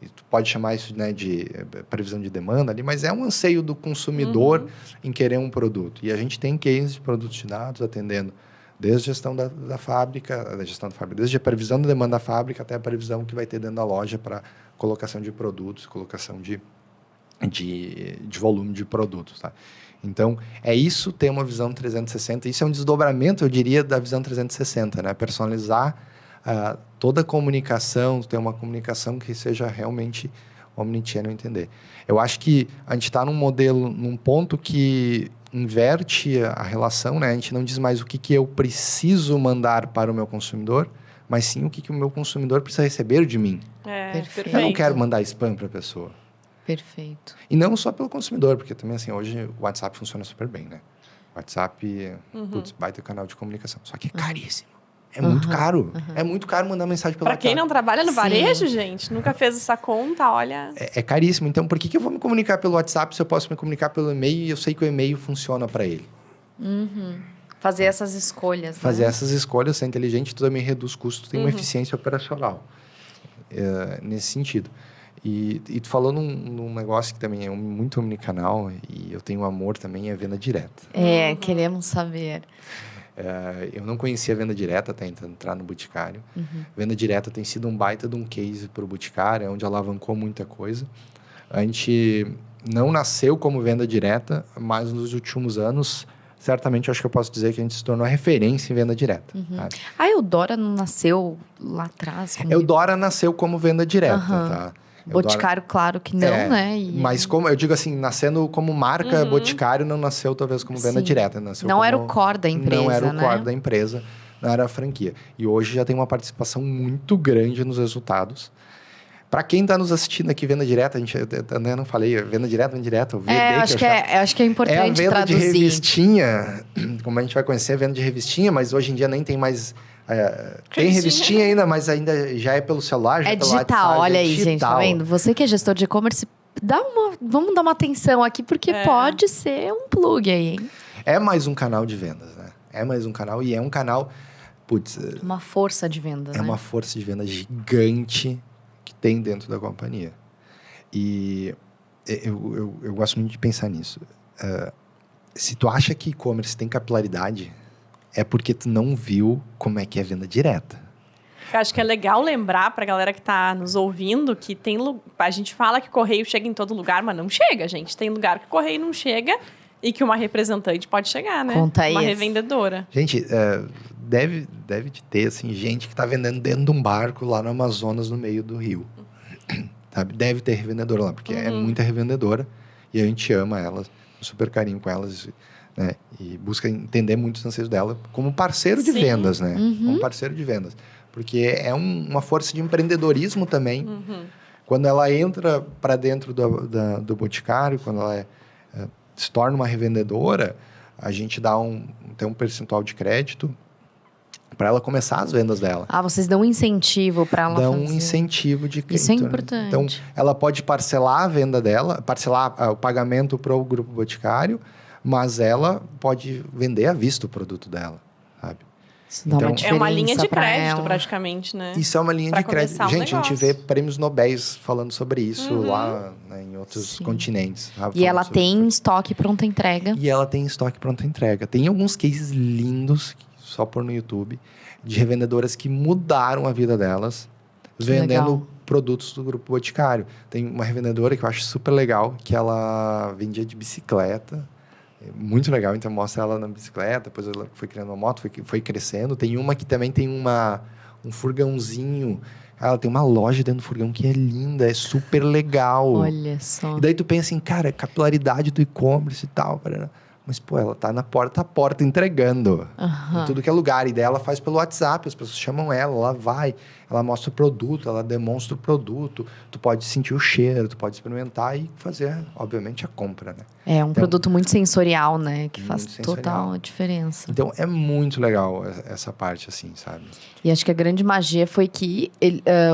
e tu pode chamar isso, né, de previsão de demanda ali, mas é um anseio do consumidor em querer um produto. E a gente tem cases de produtos de dados atendendo desde a gestão da fábrica, desde a previsão da demanda da fábrica até a previsão que vai ter dentro da loja para colocação de produtos, colocação de volume de produtos, tá? Então, é isso ter uma visão 360. Isso é um desdobramento, eu diria, da visão 360, né? Personalizar toda a comunicação, ter uma comunicação que seja realmente omnichannel entender. Eu acho que a gente está num modelo, num ponto que inverte a relação, né? A gente não diz mais o que eu preciso mandar para o meu consumidor, mas sim o que o meu consumidor precisa receber de mim. Perfeito. Eu não quero mandar spam para a pessoa. Perfeito. E não só pelo consumidor, porque também, assim, hoje o WhatsApp funciona super bem, né? O WhatsApp, putz, baita canal de comunicação. Só que é caríssimo. É muito caro. É muito caro mandar mensagem pelo Pra WhatsApp. quem não trabalha no Sim. varejo, gente, nunca fez essa conta, olha... É caríssimo. Então, por que eu vou me comunicar pelo WhatsApp se eu posso me comunicar pelo e-mail e eu sei que o e-mail funciona para ele? Fazer essas escolhas, Fazer né? essas escolhas, ser inteligente, tu também reduz custos, tem uma eficiência operacional nesse sentido. E tu falou num negócio que também é muito omnicanal e eu tenho amor também, é a venda direta. Queremos saber. Eu não conhecia a venda direta até entrar no Boticário. Venda direta tem sido um baita de um case para o Boticário, onde alavancou muita coisa. A gente não nasceu como venda direta, mas nos últimos anos, certamente, acho que eu posso dizer que a gente se tornou referência em venda direta. Sabe? A Eudora não nasceu lá atrás? Como... Eudora nasceu como venda direta, tá? Boticário, claro que não, né? Mas como eu digo assim, nascendo como marca Boticário, não nasceu talvez como venda direta. Nasceu não como... era o core da empresa, não era o né? core da empresa, não era a franquia. E hoje já tem uma participação muito grande nos resultados. Para quem está nos assistindo aqui, venda direta, a gente eu não falei, venda direta, o VD, acho que é importante é a venda traduzir. de revistinha, como a gente vai conhecer a venda de revistinha, mas hoje em dia nem tem mais... tem revistinha ainda, mas ainda já é pelo celular, já É pelo digital, WhatsApp, olha é aí, digital. gente, tá vendo? Você que é gestor de e-commerce, vamos dar uma atenção aqui, porque pode ser um plug aí, hein? É mais um canal de vendas, né? É mais um canal e é um canal... Putz, Uma força de venda, né? É uma força de venda gigante que tem dentro da companhia. E eu gosto muito de pensar nisso. Se tu acha que e-commerce tem capilaridade, é porque tu não viu como é que é venda direta. Eu acho que é legal lembrar pra galera que tá nos ouvindo que tem... A gente fala que correio chega em todo lugar, mas não chega, gente. Tem lugar que o correio não chega e que uma representante pode chegar, né? Conta uma isso. revendedora. Gente, deve de ter, assim, gente que tá vendendo dentro de um barco lá no Amazonas, no meio do rio. Sabe? Deve ter revendedora lá, porque é muita revendedora e a gente ama elas, super carinho com elas, né? E busca entender muito os anseios dela como parceiro de vendas, né? Como parceiro de vendas. Porque é uma força de empreendedorismo também. Quando ela entra para dentro do Boticário, quando ela se torna uma revendedora, a gente tem um percentual de crédito para ela começar as vendas dela. Vocês dão um incentivo para ela fazer. Dão um incentivo de crédito. Isso é importante. Então, ela pode parcelar a venda dela, parcelar o pagamento para o Grupo Boticário, mas ela pode vender à vista o produto dela, sabe? Isso dá uma É uma linha de diferença pra crédito, ela. praticamente, né? Isso é uma linha Pra de crédito. começar um Gente, a gente negócio. vê prêmios Nobéis falando sobre isso lá, né, em outros continentes. E ela tem estoque pronta entrega. E ela tem estoque pronta entrega. Tem alguns cases lindos, só por no YouTube, de revendedoras que mudaram a vida delas vendendo legal. produtos do Grupo Boticário. Tem uma revendedora que eu acho super legal, que ela vendia de bicicleta. Muito legal, então mostra ela na bicicleta, depois ela foi criando uma moto, foi crescendo. Tem uma que também tem um furgãozinho. Ela tem uma loja dentro do furgão que é linda, é super legal. Olha só. E daí tu pensa assim, cara, capilaridade do e-commerce e tal. Mas, pô, ela tá na porta a porta entregando. Em tudo que é lugar. E daí ela faz pelo WhatsApp, as pessoas chamam ela vai, ela mostra o produto, ela demonstra o produto. Tu pode sentir o cheiro, tu pode experimentar e fazer, obviamente, a compra, né? É um produto muito sensorial, né? Que faz sensorial. total diferença. Então, é muito legal essa parte, assim, sabe? E acho que a grande magia foi que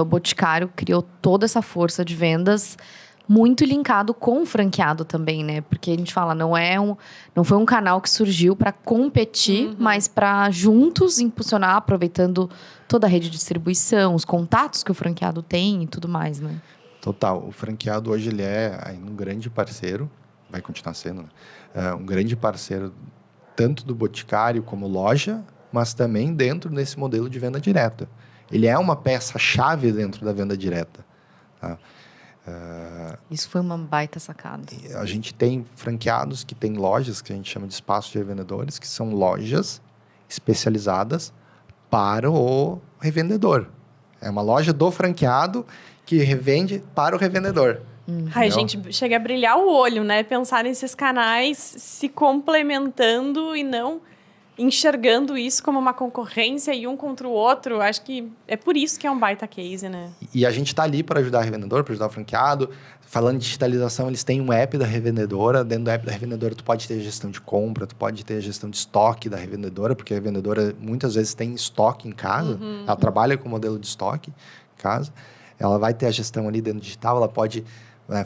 o Boticário criou toda essa força de vendas muito linkado com o franqueado também, né? Porque a gente fala, não foi um canal que surgiu para competir, mas para juntos impulsionar, aproveitando toda a rede de distribuição, os contatos que o franqueado tem e tudo mais, né? Total. O franqueado hoje ele é ainda um grande parceiro, vai continuar sendo, né? Um grande parceiro tanto do Boticário como loja, mas também dentro desse modelo de venda direta. Ele é uma peça-chave dentro da venda direta, tá? Isso foi uma baita sacada. A gente tem franqueados que têm lojas que a gente chama de espaços de revendedores, que são lojas especializadas para o revendedor. É uma loja do franqueado que revende para o revendedor. Ai, gente, chega a brilhar o olho, né? Pensar nesses canais se complementando e não enxergando isso como uma concorrência e um contra o outro. Acho que é por isso que é um baita case, né? E a gente está ali para ajudar o revendedor, para ajudar o franqueado. Falando de digitalização, eles têm um app da revendedora. Dentro do app da revendedora, tu pode ter gestão de compra, tu pode ter gestão de estoque da revendedora, porque a revendedora muitas vezes tem estoque em casa. Ela trabalha com o modelo de estoque em casa. Ela vai ter a gestão ali dentro do digital, ela pode...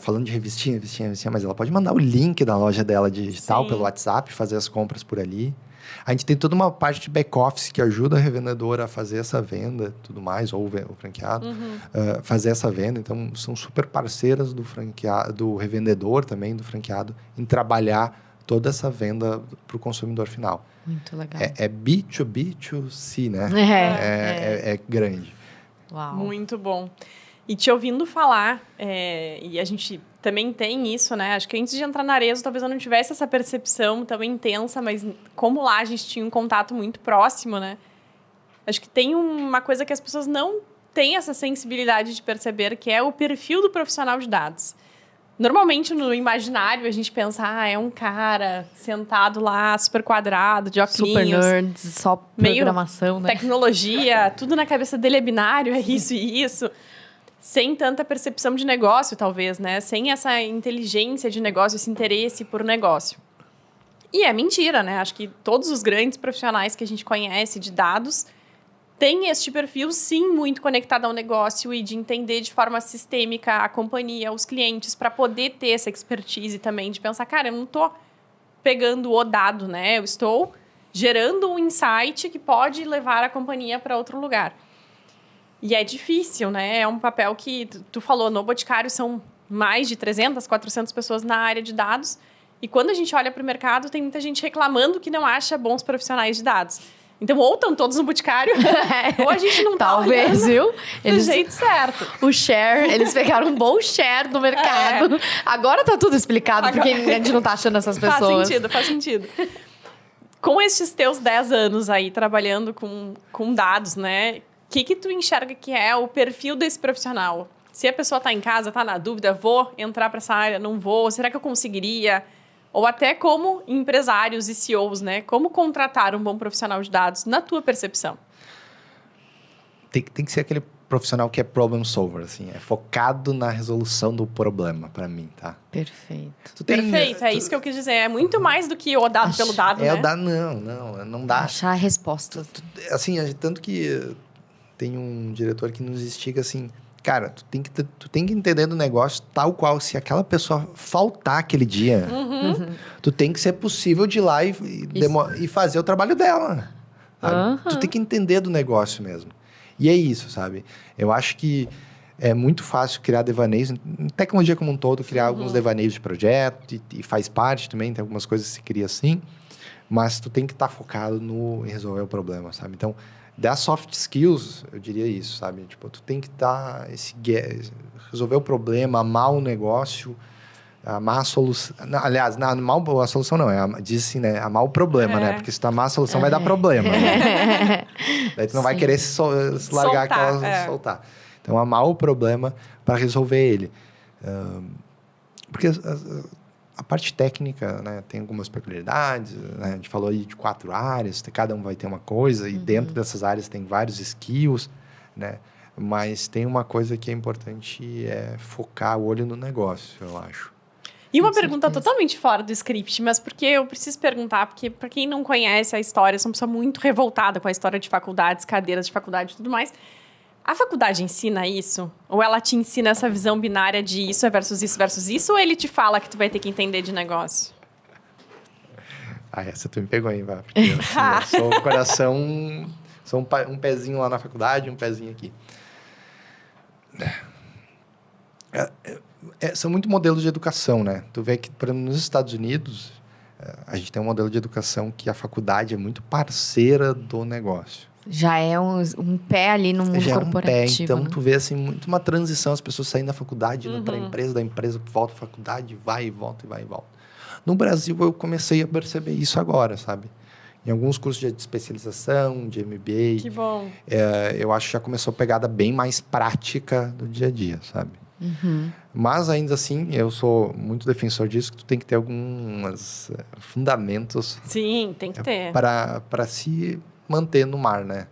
falando de revistinha, mas ela pode mandar o link da loja dela digital pelo WhatsApp, fazer as compras por ali. A gente tem toda uma parte de back-office que ajuda a revendedora a fazer essa venda, tudo mais, ou o franqueado, fazer essa venda. Então, são super parceiras do revendedor também, do franqueado, em trabalhar toda essa venda para o consumidor final. Muito legal. É B2B2C, né? É grande. Uau. Muito bom. E te ouvindo falar, e a gente também tem isso, né? Acho que antes de entrar na Arezzo, talvez eu não tivesse essa percepção tão intensa, mas como lá a gente tinha um contato muito próximo, né? Acho que tem uma coisa que as pessoas não têm essa sensibilidade de perceber, que é o perfil do profissional de dados. Normalmente, no imaginário, a gente pensa, é um cara sentado lá, super quadrado, de óculos. Super nerds, só programação, né? Tecnologia, tudo na cabeça dele é binário, é isso e isso. Sem tanta percepção de negócio, talvez, né? Sem essa inteligência de negócio, esse interesse por negócio. E é mentira, né? Acho que todos os grandes profissionais que a gente conhece de dados têm este perfil, sim, muito conectado ao negócio e de entender de forma sistêmica a companhia, os clientes, para poder ter essa expertise também, de pensar, cara, eu não estou pegando o dado, né? Eu estou gerando um insight que pode levar a companhia para outro lugar. E é difícil, né? É um papel que, tu falou, no Boticário são mais de 300, 400 pessoas na área de dados. E quando a gente olha para o mercado, tem muita gente reclamando que não acha bons profissionais de dados. Então, ou estão todos no Boticário, ou a gente não tá talvez, viu? Do jeito certo. O share, eles pegaram um bom share no mercado. Agora tá tudo explicado, porque a gente não tá achando essas pessoas. Faz sentido. Com esses teus 10 anos aí, trabalhando com dados, né? O que tu enxerga que é o perfil desse profissional? Se a pessoa está em casa, está na dúvida, vou entrar para essa área, não vou, será que eu conseguiria? Ou até como empresários e CEOs, né? Como contratar um bom profissional de dados, na tua percepção? Tem que ser aquele profissional que é problem solver, assim, é focado na resolução do problema, para mim, tá? Perfeito. Perfeito, é isso que eu quis dizer. É muito mais do que o dado pelo dado, né? Não dá. Achar a resposta. Assim, tanto que tem um diretor que nos instiga assim, cara, tu tem que entender do negócio tal qual, se aquela pessoa faltar aquele dia, tu tem que ser possível de ir lá e fazer o trabalho dela. Tu tem que entender do negócio mesmo. E é isso, sabe? Eu acho que é muito fácil criar devaneios, em tecnologia como um todo, criar alguns devaneios de projeto, e faz parte também, tem algumas coisas que se cria assim, mas tu tem que estar focado em resolver o problema, sabe? Então, das soft skills, eu diria isso, sabe? Tipo, tu tem que resolver o problema, amar o negócio, amar a solução. Aliás, não, amar a solução não, diz assim, né? Amar o problema, né? Porque se tu amar a solução, vai dar problema. Né? Daí tu não vai querer se largar soltar. Então, amar o problema para resolver ele. Porque a parte técnica, né, tem algumas peculiaridades, né? A gente falou aí de 4 áreas, cada um vai ter uma coisa, e dentro dessas áreas tem vários skills, né? Mas tem uma coisa que é importante, é focar o olho no negócio, eu acho. E uma pergunta totalmente fora do script, mas porque eu preciso perguntar, porque para quem não conhece a história, eu sou uma pessoa muito revoltada com a história de faculdades, cadeiras de faculdade e tudo mais. A faculdade ensina isso? Ou ela te ensina essa visão binária de isso versus isso? Ou ele te fala que tu vai ter que entender de negócio? Essa tu me pegou aí, Vá. Porque eu sou coração... Sou um pezinho lá na faculdade, um pezinho aqui. São muito modelos de educação, né? Tu vê que, por exemplo, nos Estados Unidos, a gente tem um modelo de educação que a faculdade é muito parceira do negócio. Já é um pé ali no mundo corporativo. Então, né? tu vê assim, muito uma transição, as pessoas saindo da faculdade, indo para a empresa, da empresa volta à faculdade, vai e volta, e vai e volta. No Brasil, eu comecei a perceber isso agora, sabe? Em alguns cursos de especialização, de MBA. Que bom. Eu acho que já começou a pegada bem mais prática do dia a dia, sabe? Mas, ainda assim, eu sou muito defensor disso, que tu tem que ter alguns fundamentos Sim, tem que ter. para se manter no mar, né?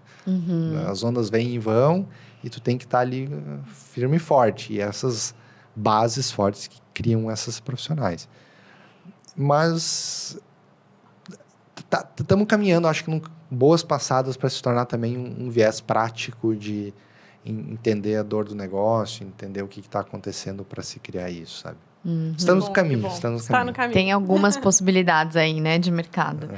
As ondas vêm e vão, e tu tem que estar ali firme e forte. E essas bases fortes que criam essas profissionais. Mas estamos caminhando, acho que boas passadas para se tornar também um viés prático de entender a dor do negócio, entender o que está acontecendo para se criar isso, sabe? Estamos no caminho, Está no caminho. Tem algumas possibilidades aí, né, de mercado.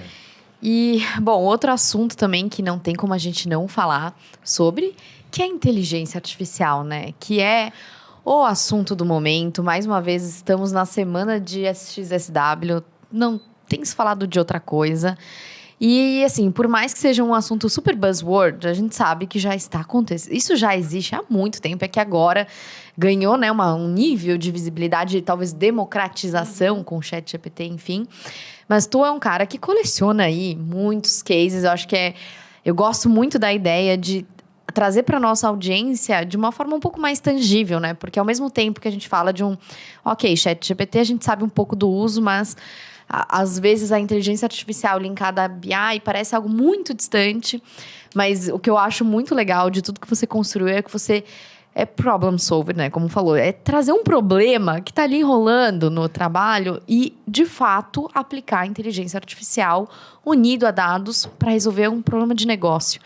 E, bom, outro assunto também que não tem como a gente não falar sobre, que é a inteligência artificial, né? Que é o assunto do momento. Mais uma vez, estamos na semana de SXSW, não tem se falado de outra coisa. E, assim, por mais que seja um assunto super buzzword, a gente sabe que já está acontecendo. Isso já existe há muito tempo, é que agora ganhou, né, um nível de visibilidade, talvez democratização com o ChatGPT, enfim. Mas tu é um cara que coleciona aí muitos cases, eu gosto muito da ideia de trazer para nossa audiência de uma forma um pouco mais tangível, né? Porque ao mesmo tempo que a gente fala de ChatGPT, a gente sabe um pouco do uso, mas às vezes a inteligência artificial linkada a BI parece algo muito distante, mas o que eu acho muito legal de tudo que você construiu é que você é problem solver, né? Como falou, é trazer um problema que está ali enrolando no trabalho e, de fato, aplicar a inteligência artificial unido a dados para resolver um problema de negócio.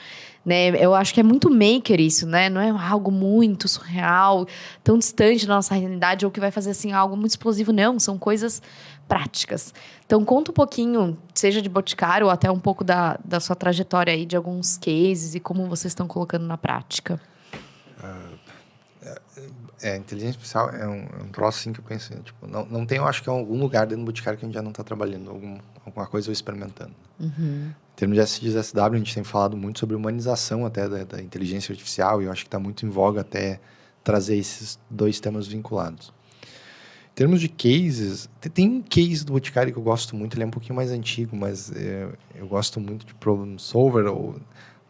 Né? Eu acho que é muito maker isso, né? Não é algo muito surreal, tão distante da nossa realidade, ou que vai fazer assim, algo muito explosivo, não. São coisas práticas. Então, conta um pouquinho, seja de Boticário ou até um pouco da sua trajetória aí, de alguns cases e como vocês estão colocando na prática. A inteligência artificial é um troço assim que eu penso, tipo, não tem, eu acho que é algum lugar dentro do Boticário que a gente já não está trabalhando, alguma coisa ou experimentando. Em termos de SXSW, a gente tem falado muito sobre humanização até da inteligência artificial, e eu acho que está muito em voga até trazer esses dois temas vinculados. Em termos de cases, tem um case do Boticário que eu gosto muito, ele é um pouquinho mais antigo, mas eu gosto muito de Problem Solver,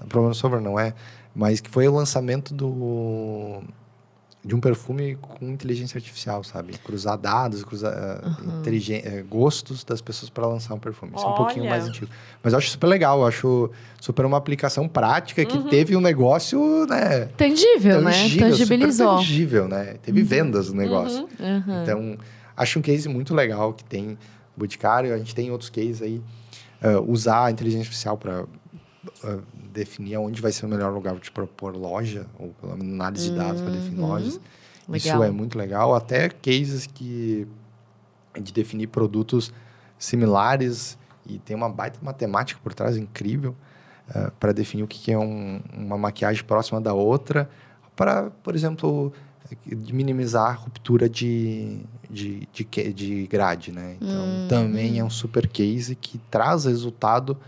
Problem Solver não é, mas que foi o lançamento de um perfume com inteligência artificial, sabe? Cruzar dados, gostos das pessoas para lançar um perfume. Isso é um pouquinho mais antigo. Mas eu acho super legal, eu acho super uma aplicação prática que teve um negócio, né? Tangível, né? Tangibilizou. Super tangível, né? Teve vendas no negócio. Então, acho um case muito legal que tem Boticário. A gente tem outros cases aí. Usar a inteligência artificial para definir onde vai ser o melhor lugar de propor loja, ou pela análise de dados para definir lojas. Legal. Isso é muito legal. Até cases de definir produtos similares, e tem uma baita matemática por trás incrível para definir o que é uma maquiagem próxima da outra, para, por exemplo, minimizar a ruptura de grade, né? Então, também é um super case que traz resultado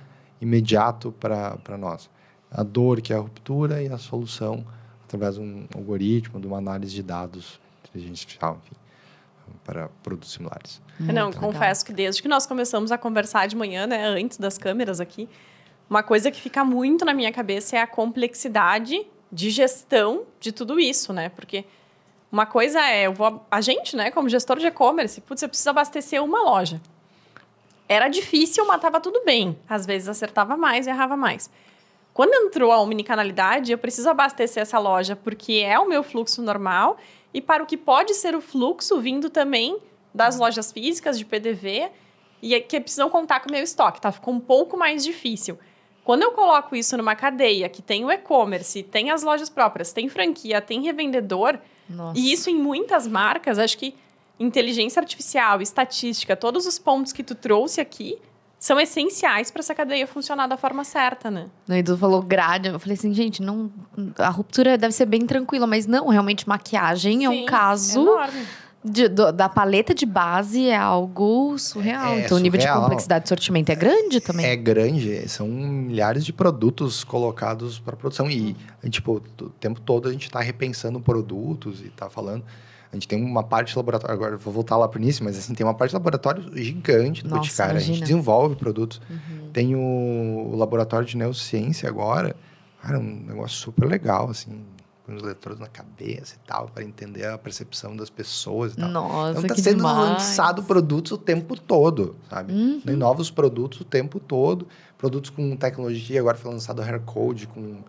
imediato para nós. A dor, que é a ruptura, e a solução através de um algoritmo, de uma análise de dados, inteligência artificial, enfim, para produtos similares. Confesso que desde que nós começamos a conversar de manhã, né, antes das câmeras aqui, uma coisa que fica muito na minha cabeça é a complexidade de gestão de tudo isso, né? Porque uma coisa a gente, né, como gestor de e-commerce, eu preciso abastecer uma loja. Era difícil, mas estava tudo bem. Às vezes acertava mais e errava mais. Quando entrou a omnicanalidade, eu preciso abastecer essa loja porque é o meu fluxo normal e para o que pode ser o fluxo vindo também das lojas físicas, de PDV, e que precisam contar com o meu estoque, tá? Ficou um pouco mais difícil. Quando eu coloco isso numa cadeia que tem o e-commerce, tem as lojas próprias, tem franquia, tem revendedor, e isso em muitas marcas, acho que inteligência artificial, estatística, todos os pontos que tu trouxe aqui são essenciais para essa cadeia funcionar da forma certa, né? O Edu falou grade, eu falei assim, gente, a ruptura deve ser bem tranquila, mas não, realmente maquiagem é um caso enorme. Da paleta de base é algo surreal. Então, o nível de complexidade de sortimento é grande também. É grande. São milhares de produtos colocados para produção. E, tipo, o tempo todo a gente está repensando produtos e está falando. A gente tem uma parte de laboratório, agora vou voltar lá para o início, mas assim, tem uma parte de laboratório gigante do Boticário. A gente desenvolve produtos. Tem o laboratório de neurociência agora. Cara, um negócio super legal, assim. põe os eletrodos na cabeça e tal, para entender a percepção das pessoas e tal. Nossa, então, tá que sendo demais. lançado produtos o tempo todo, sabe? Tem novos produtos o tempo todo. Produtos com tecnologia, agora foi lançado Hair Code com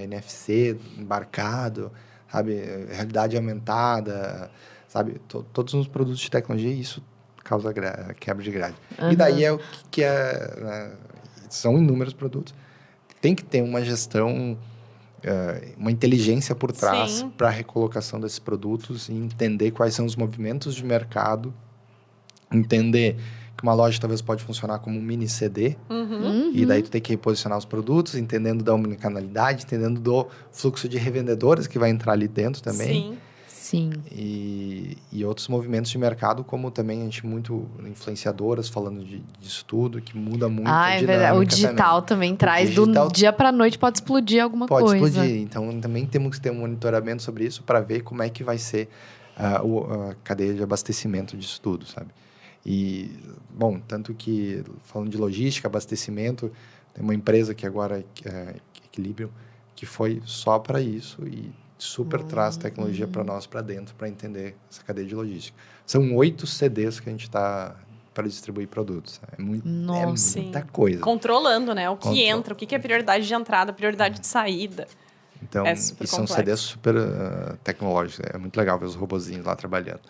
NFC embarcado, sabe? Realidade aumentada, sabe? Todos os produtos de tecnologia, isso causa quebra de grade. E daí é o que é... Né? São inúmeros produtos. Tem que ter uma gestão, uma inteligência por trás para a recolocação desses produtos e entender quais são os movimentos de mercado, entender que uma loja talvez pode funcionar como um mini CD, e daí tu tem que reposicionar os produtos, entendendo da omnicanalidade, entendendo do fluxo de revendedores que vai entrar ali dentro também. Sim. E outros movimentos de mercado, como também a gente muito influenciadoras falando disso tudo, que muda muito a dinâmica verdade. O digital também traz, do dia para noite pode explodir alguma coisa. Pode explodir. Então, também temos que ter um monitoramento sobre isso para ver como é que vai ser a cadeia de abastecimento disso tudo, sabe? E, bom, tanto que, falando de logística, abastecimento, tem uma empresa que agora é Equilibrium, que foi só para isso e super traz tecnologia para nós, para dentro, para entender essa cadeia de logística. São 8 CDs que a gente está para distribuir produtos. É muita coisa. Controlando, né? O que entra, o que é prioridade de entrada, prioridade de saída. Então, e são CDs super tecnológicos. É muito legal ver os robozinhos lá trabalhando.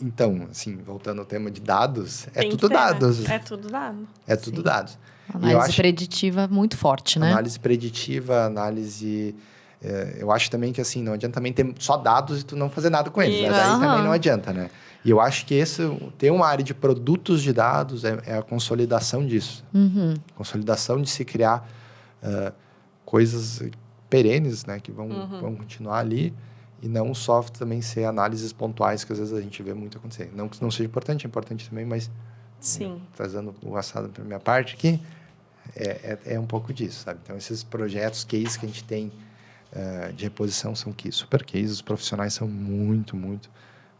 Então, assim, voltando ao tema de dados, é tudo dados. Né? É tudo dado. É tudo dados. Análise preditiva muito forte, né? Análise preditiva, análise... eu acho também que, assim, não adianta também ter só dados e tu não fazer nada com eles. Né? Daí também não adianta, né? E eu acho que ter uma área de produtos de dados é a consolidação disso. Consolidação de se criar coisas perenes, né? Que vão continuar ali. E não só também ser análises pontuais, que às vezes a gente vê muito acontecer. Não que isso não seja importante, é importante também, mas... Sim. Trazendo o assado para a minha parte aqui, é um pouco disso, sabe? Então, esses projetos, cases que a gente tem de reposição são super cases. Os profissionais são muito, muito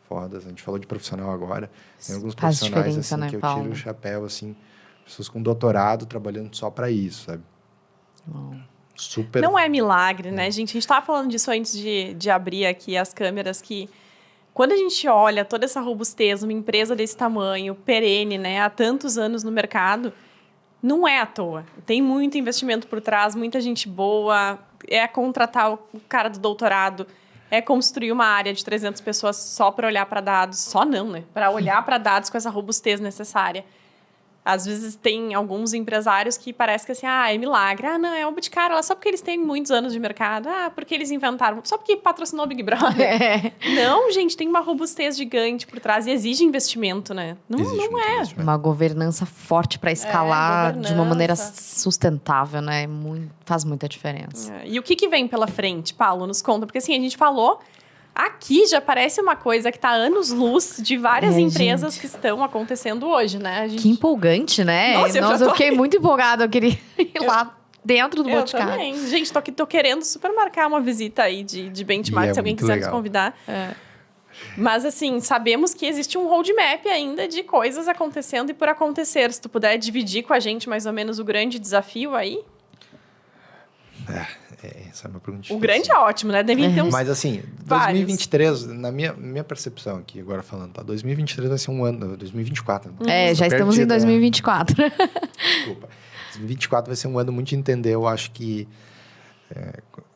fodas. A gente falou de profissional agora. Tem alguns profissionais assim, né, que eu Paulo? tiro o chapéu, assim, pessoas com doutorado trabalhando só para isso, sabe? Super... Não é milagre, né, gente? A gente estava falando disso antes de abrir aqui as câmeras, que quando a gente olha toda essa robustez, uma empresa desse tamanho, perene, né, há tantos anos no mercado, não é à toa. Tem muito investimento por trás, muita gente boa, é contratar o cara do doutorado, é construir uma área de 300 pessoas só para olhar para dados, só não, né? Para olhar para dados com essa robustez necessária. Às vezes tem alguns empresários que parece que assim, é milagre. Não, é o Boticário, só porque eles têm muitos anos de mercado. Porque eles inventaram, só porque patrocinou o Big Brother. Não, gente, tem uma robustez gigante por trás e exige investimento, né? Não é. Uma governança forte para escalar de uma maneira sustentável, né? Faz muita diferença. E o que vem pela frente, Paulo? Nos conta. Porque assim, a gente falou... Aqui já parece uma coisa que está anos-luz de várias empresas que estão acontecendo hoje, né? Que empolgante, né? Nossa, eu fiquei muito empolgada. Eu queria ir lá dentro do Boticário. Eu também. Gente, tô querendo super marcar uma visita aí de benchmark, se alguém quiser nos convidar. Mas, assim, sabemos que existe um roadmap ainda de coisas acontecendo e por acontecer. Se tu puder dividir com a gente mais ou menos o grande desafio aí... Essa é uma pergunta difícil. O grande é ótimo, né? Devia ter uns... Mas assim, 2023, na minha percepção aqui, agora falando, tá? 2023 vai ser um ano... 2024. Já estamos em 2024. Desculpa. 2024 vai ser um ano muito de entender, eu acho que...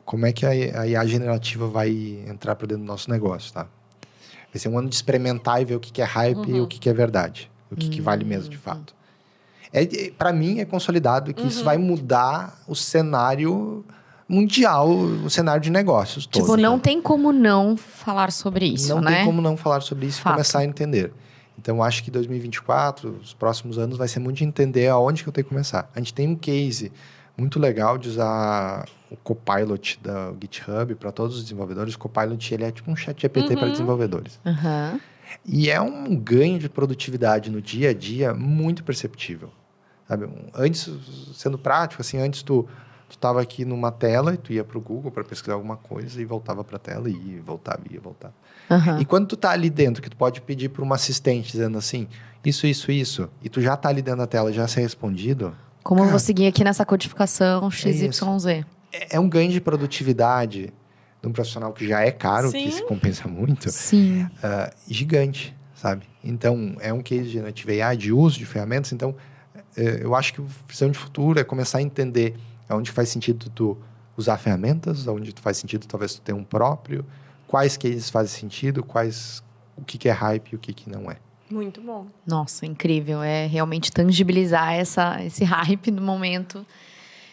como é que a IA generativa vai entrar para dentro do nosso negócio, tá? Vai ser um ano de experimentar e ver o que é hype e o que é verdade. O que vale mesmo, de fato. Para mim, é consolidado que isso vai mudar o cenário... mundial, o cenário de negócios todo. Tipo, não tem como não falar sobre isso, né? Não tem como não falar sobre isso e começar a entender. Então, acho que 2024, os próximos anos, vai ser muito de entender aonde que eu tenho que começar. A gente tem um case muito legal de usar o Copilot da GitHub para todos os desenvolvedores. O Copilot, ele é tipo um chat GPT para desenvolvedores. E é um ganho de produtividade no dia a dia muito perceptível. Sabe? Antes, sendo prático, assim, antes tu estava aqui numa tela e tu ia para o Google para pesquisar alguma coisa e voltava para a tela e voltava. E quando tu tá ali dentro, que tu pode pedir para uma assistente dizendo assim, isso, e tu já tá ali dentro da tela, já ser respondido... Como eu vou seguir aqui nessa codificação XYZ? é um ganho de produtividade de um profissional que já é caro, Sim. que se compensa muito, Sim. gigante, sabe? Então, é um case de Generative AI, de uso de ferramentas. Então, eu acho que a visão de futuro é começar a entender onde faz sentido tu usar ferramentas, onde faz sentido talvez tu ter um próprio, quais cases fazem sentido, o que é hype e o que não é. Muito bom. Nossa, incrível. É realmente tangibilizar esse hype do momento.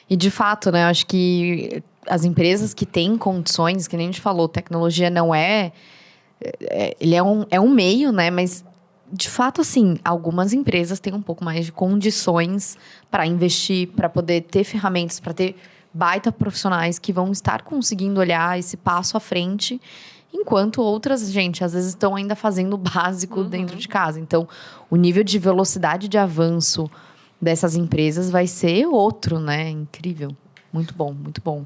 E, de fato, né? Acho que as empresas que têm condições, que nem a gente falou, tecnologia não ele é um meio, né? Mas, de fato, assim, algumas empresas têm um pouco mais de condições para investir, para poder ter ferramentas, para ter baita profissionais que vão estar conseguindo olhar esse passo à frente, enquanto outras, gente, às vezes estão ainda fazendo o básico dentro de casa. Então, o nível de velocidade de avanço dessas empresas vai ser outro, né? Incrível. Muito bom, muito bom.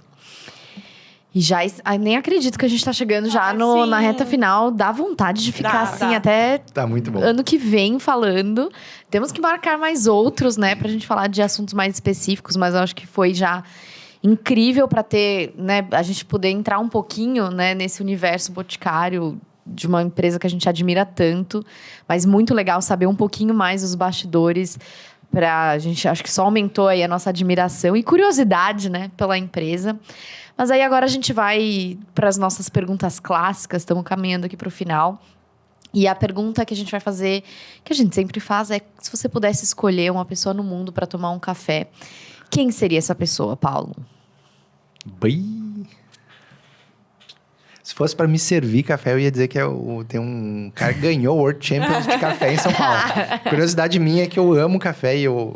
E já nem acredito que a gente está chegando já na reta final. Dá vontade de ficar assim até Tá muito bom. ano que vem falando. Temos que marcar mais outros, né? Pra gente falar de assuntos mais específicos, mas eu acho que foi já incrível para ter, né, a gente poder entrar um pouquinho, né, nesse universo boticário de uma empresa que a gente admira tanto, mas muito legal saber um pouquinho mais dos bastidores. A gente, acho que só aumentou aí a nossa admiração e curiosidade, né, pela empresa. Mas aí agora a gente vai para as nossas perguntas clássicas, estamos caminhando aqui para o final. E a pergunta que a gente vai fazer, que a gente sempre faz, é se você pudesse escolher uma pessoa no mundo para tomar um café, quem seria essa pessoa, Paulo? Bem... Se fosse para me servir café, eu ia dizer que tem um cara que ganhou o World Champions de café em São Paulo. Curiosidade minha é que eu amo café e eu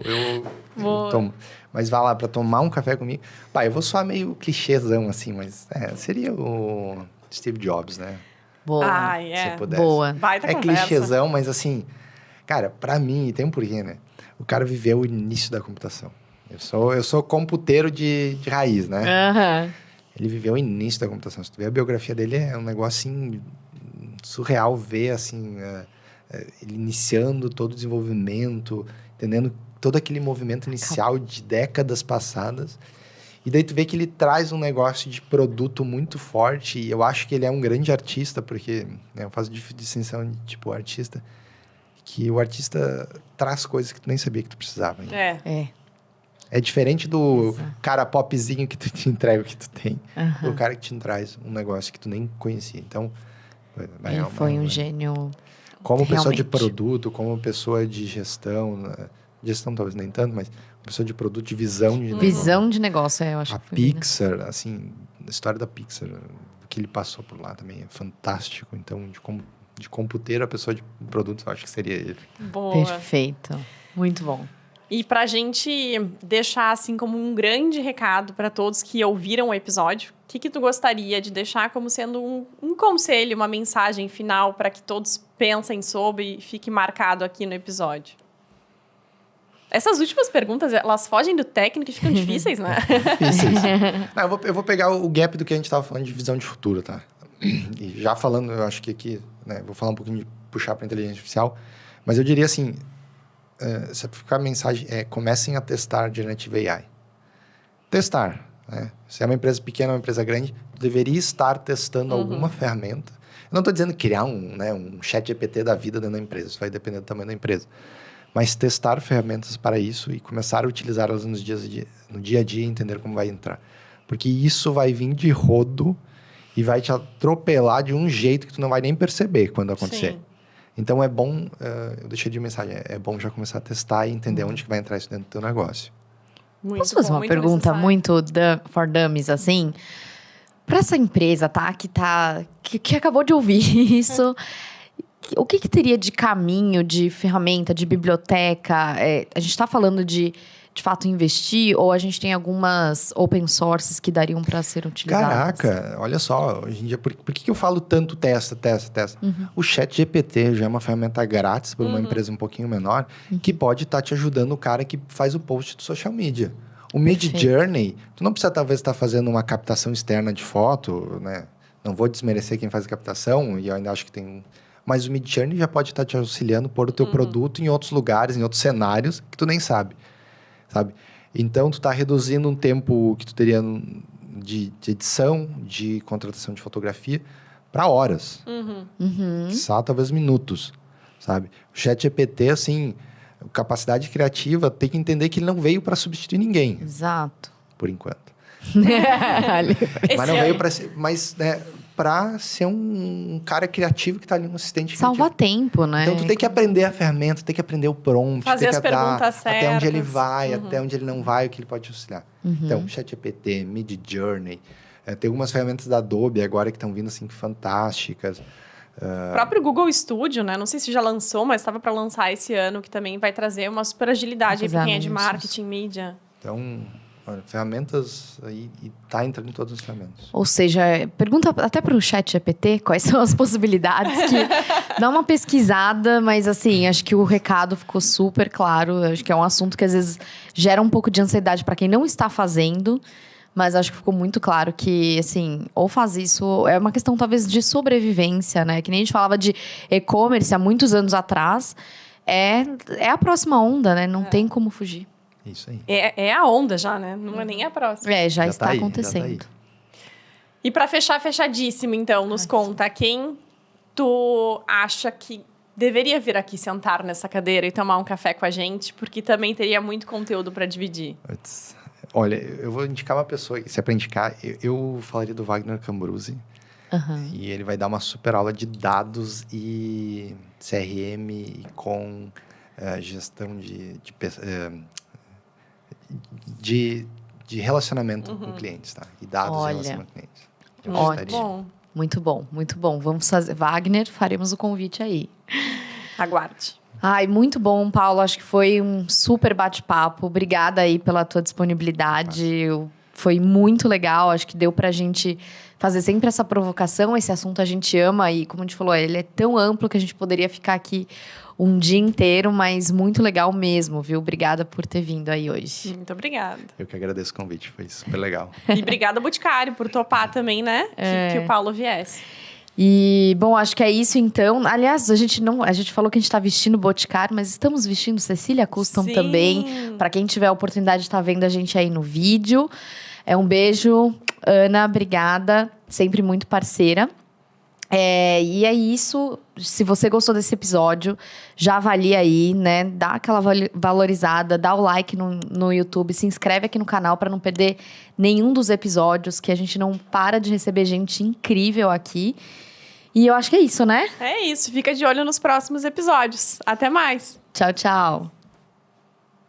tomo. Mas vá lá, para tomar um café comigo... Pá, eu vou soar meio clichêzão, assim, mas seria o Steve Jobs, né? Boa. Se pudesse. Boa. Baita É conversa. clichêzão, mas assim... Cara, para mim, tem um porquê, né? O cara viveu o início da computação. Eu sou computeiro de raiz, né? Aham. Ele viveu o início da computação. Se tu ver a biografia dele, é um negócio, assim, surreal ver, assim, ele iniciando todo o desenvolvimento, entendendo todo aquele movimento inicial de décadas passadas. E daí tu vê que ele traz um negócio de produto muito forte. E eu acho que ele é um grande artista, porque eu faço distinção de, tipo, artista, que o artista traz coisas que tu nem sabia que tu precisava. Né? É diferente do cara popzinho que tu te entrega o que tu tem, do cara que te traz um negócio que tu nem conhecia. Então, ele foi um gênio. Como realmente. pessoa de produto, como pessoa de gestão, gestão talvez nem tanto, mas pessoa de produto, de visão de negócio. Visão de negócio, eu acho. A Pixar, assim, a história da Pixar, o que ele passou por lá também é fantástico. Então, de computeiro a pessoa de produto, eu acho que seria ele. Boa. Perfeito. Muito bom. E pra gente deixar, assim, como um grande recado para todos que ouviram o episódio, o que tu gostaria de deixar como sendo um conselho, uma mensagem final para que todos pensem sobre e fique marcado aqui no episódio? Essas últimas perguntas, elas fogem do técnico e ficam difíceis, né? Difíceis. Não, eu vou pegar o gap do que a gente estava falando de visão de futuro, tá? E já falando, eu acho que aqui, né, vou falar um pouquinho de puxar para inteligência artificial, mas eu diria assim, se ficar a mensagem comecem a testar Generative AI. Testar, né? Se é uma empresa pequena ou uma empresa grande, deveria estar testando alguma ferramenta. Eu não estou dizendo criar um chat GPT da vida dentro da empresa, isso vai depender do tamanho da empresa. Mas testar ferramentas para isso e começar a utilizá-las no dia a dia e entender como vai entrar. Porque isso vai vir de rodo e vai te atropelar de um jeito que tu não vai nem perceber quando acontecer. Sim. Então, é bom, eu deixei de mensagem, é bom já começar a testar e entender onde que vai entrar isso dentro do teu negócio. Posso fazer uma pergunta muito for dummies, assim? Para essa empresa, tá? Que acabou de ouvir isso, o que teria de caminho, de ferramenta, de biblioteca? A gente está falando de fato, investir? Ou a gente tem algumas open sources que dariam para ser utilizadas? Caraca, olha só, hoje em dia, por que eu falo tanto testa? O ChatGPT já é uma ferramenta grátis para uma empresa um pouquinho menor, que pode estar te ajudando o cara que faz o post do social media. O Midjourney, tu não precisa talvez estar fazendo uma captação externa de foto, né? Não vou desmerecer quem faz a captação, e eu ainda acho que tem... Mas o Midjourney já pode estar te auxiliando a pôr o teu produto em outros lugares, em outros cenários, que tu nem sabe. Então, tu tá reduzindo um tempo que tu teria de edição, de contratação de fotografia, para horas. Só talvez minutos, sabe? O ChatGPT, assim, capacidade criativa, tem que entender que ele não veio para substituir ninguém, Exato. por enquanto. Esse Mas não ano. veio para ser... Mas, né, para ser um cara criativo que tá ali, um assistente Salva criativo. tempo, né? Então, tu tem que aprender a ferramenta, tem que aprender o prompt, Fazer tem que as perguntas até onde ele certas. vai, até onde ele não vai, o que ele pode te auxiliar. Então, ChatGPT, Midjourney, tem algumas ferramentas da Adobe agora que estão vindo, assim, fantásticas. O próprio Google Studio, né? Não sei se já lançou, mas estava para lançar esse ano, que também vai trazer uma super agilidade Fazer para quem é de anúncios. marketing, mídia. Então, olha, ferramentas aí, e tá entrando em todas as ferramentas. Ou seja, pergunta até para o ChatGPT quais são as possibilidades, que dá uma pesquisada, mas assim, acho que o recado ficou super claro. Acho que é um assunto que às vezes gera um pouco de ansiedade para quem não está fazendo, mas acho que ficou muito claro que, assim, ou faz isso, é uma questão talvez de sobrevivência, né? Que nem a gente falava de e-commerce há muitos anos atrás, é a próxima onda, né? Não tem como fugir. Isso aí. É a onda já, né? Não é nem a próxima. Já tá está aí, acontecendo. Já tá aí. E para fechar, fechadíssimo, então, nos conta quem tu acha que deveria vir aqui sentar nessa cadeira e tomar um café com a gente, porque também teria muito conteúdo para dividir. Olha, eu vou indicar uma pessoa, se é para indicar, eu falaria do Wagner Cambruzzi, e ele vai dar uma super aula de dados e CRM e com gestão de relacionamento com clientes, tá? E dados Olha. e relacionamento com clientes. Eu Ótimo. gostaria. Bom, Muito bom, muito bom. Vamos fazer. Wagner, faremos o convite aí. aguarde. Ai, muito bom, Paulo. Acho que foi um super bate-papo. Obrigada aí pela tua disponibilidade. Foi muito legal. Acho que deu pra gente fazer sempre essa provocação. Esse assunto a gente ama e, como a gente falou, ele é tão amplo que a gente poderia ficar aqui um dia inteiro, mas muito legal mesmo, viu? Obrigada por ter vindo aí hoje. Muito obrigada. Eu que agradeço o convite, foi super legal. E obrigada, Boticário, por topar também, né? Que o Paulo viesse. E, bom, acho que é isso então. Aliás, a gente falou que a gente tá vestindo Boticário, mas estamos vestindo Cecília Custom Sim. também. Para quem tiver a oportunidade de estar vendo a gente aí no vídeo. Um beijo, Ana, obrigada. Sempre muito parceira. E é isso. Se você gostou desse episódio, já avalia aí, né? Dá aquela valorizada, dá o like no YouTube, se inscreve aqui no canal para não perder nenhum dos episódios, que a gente não para de receber gente incrível aqui. E eu acho que é isso, né? É isso. Fica de olho nos próximos episódios. Até mais. Tchau, tchau.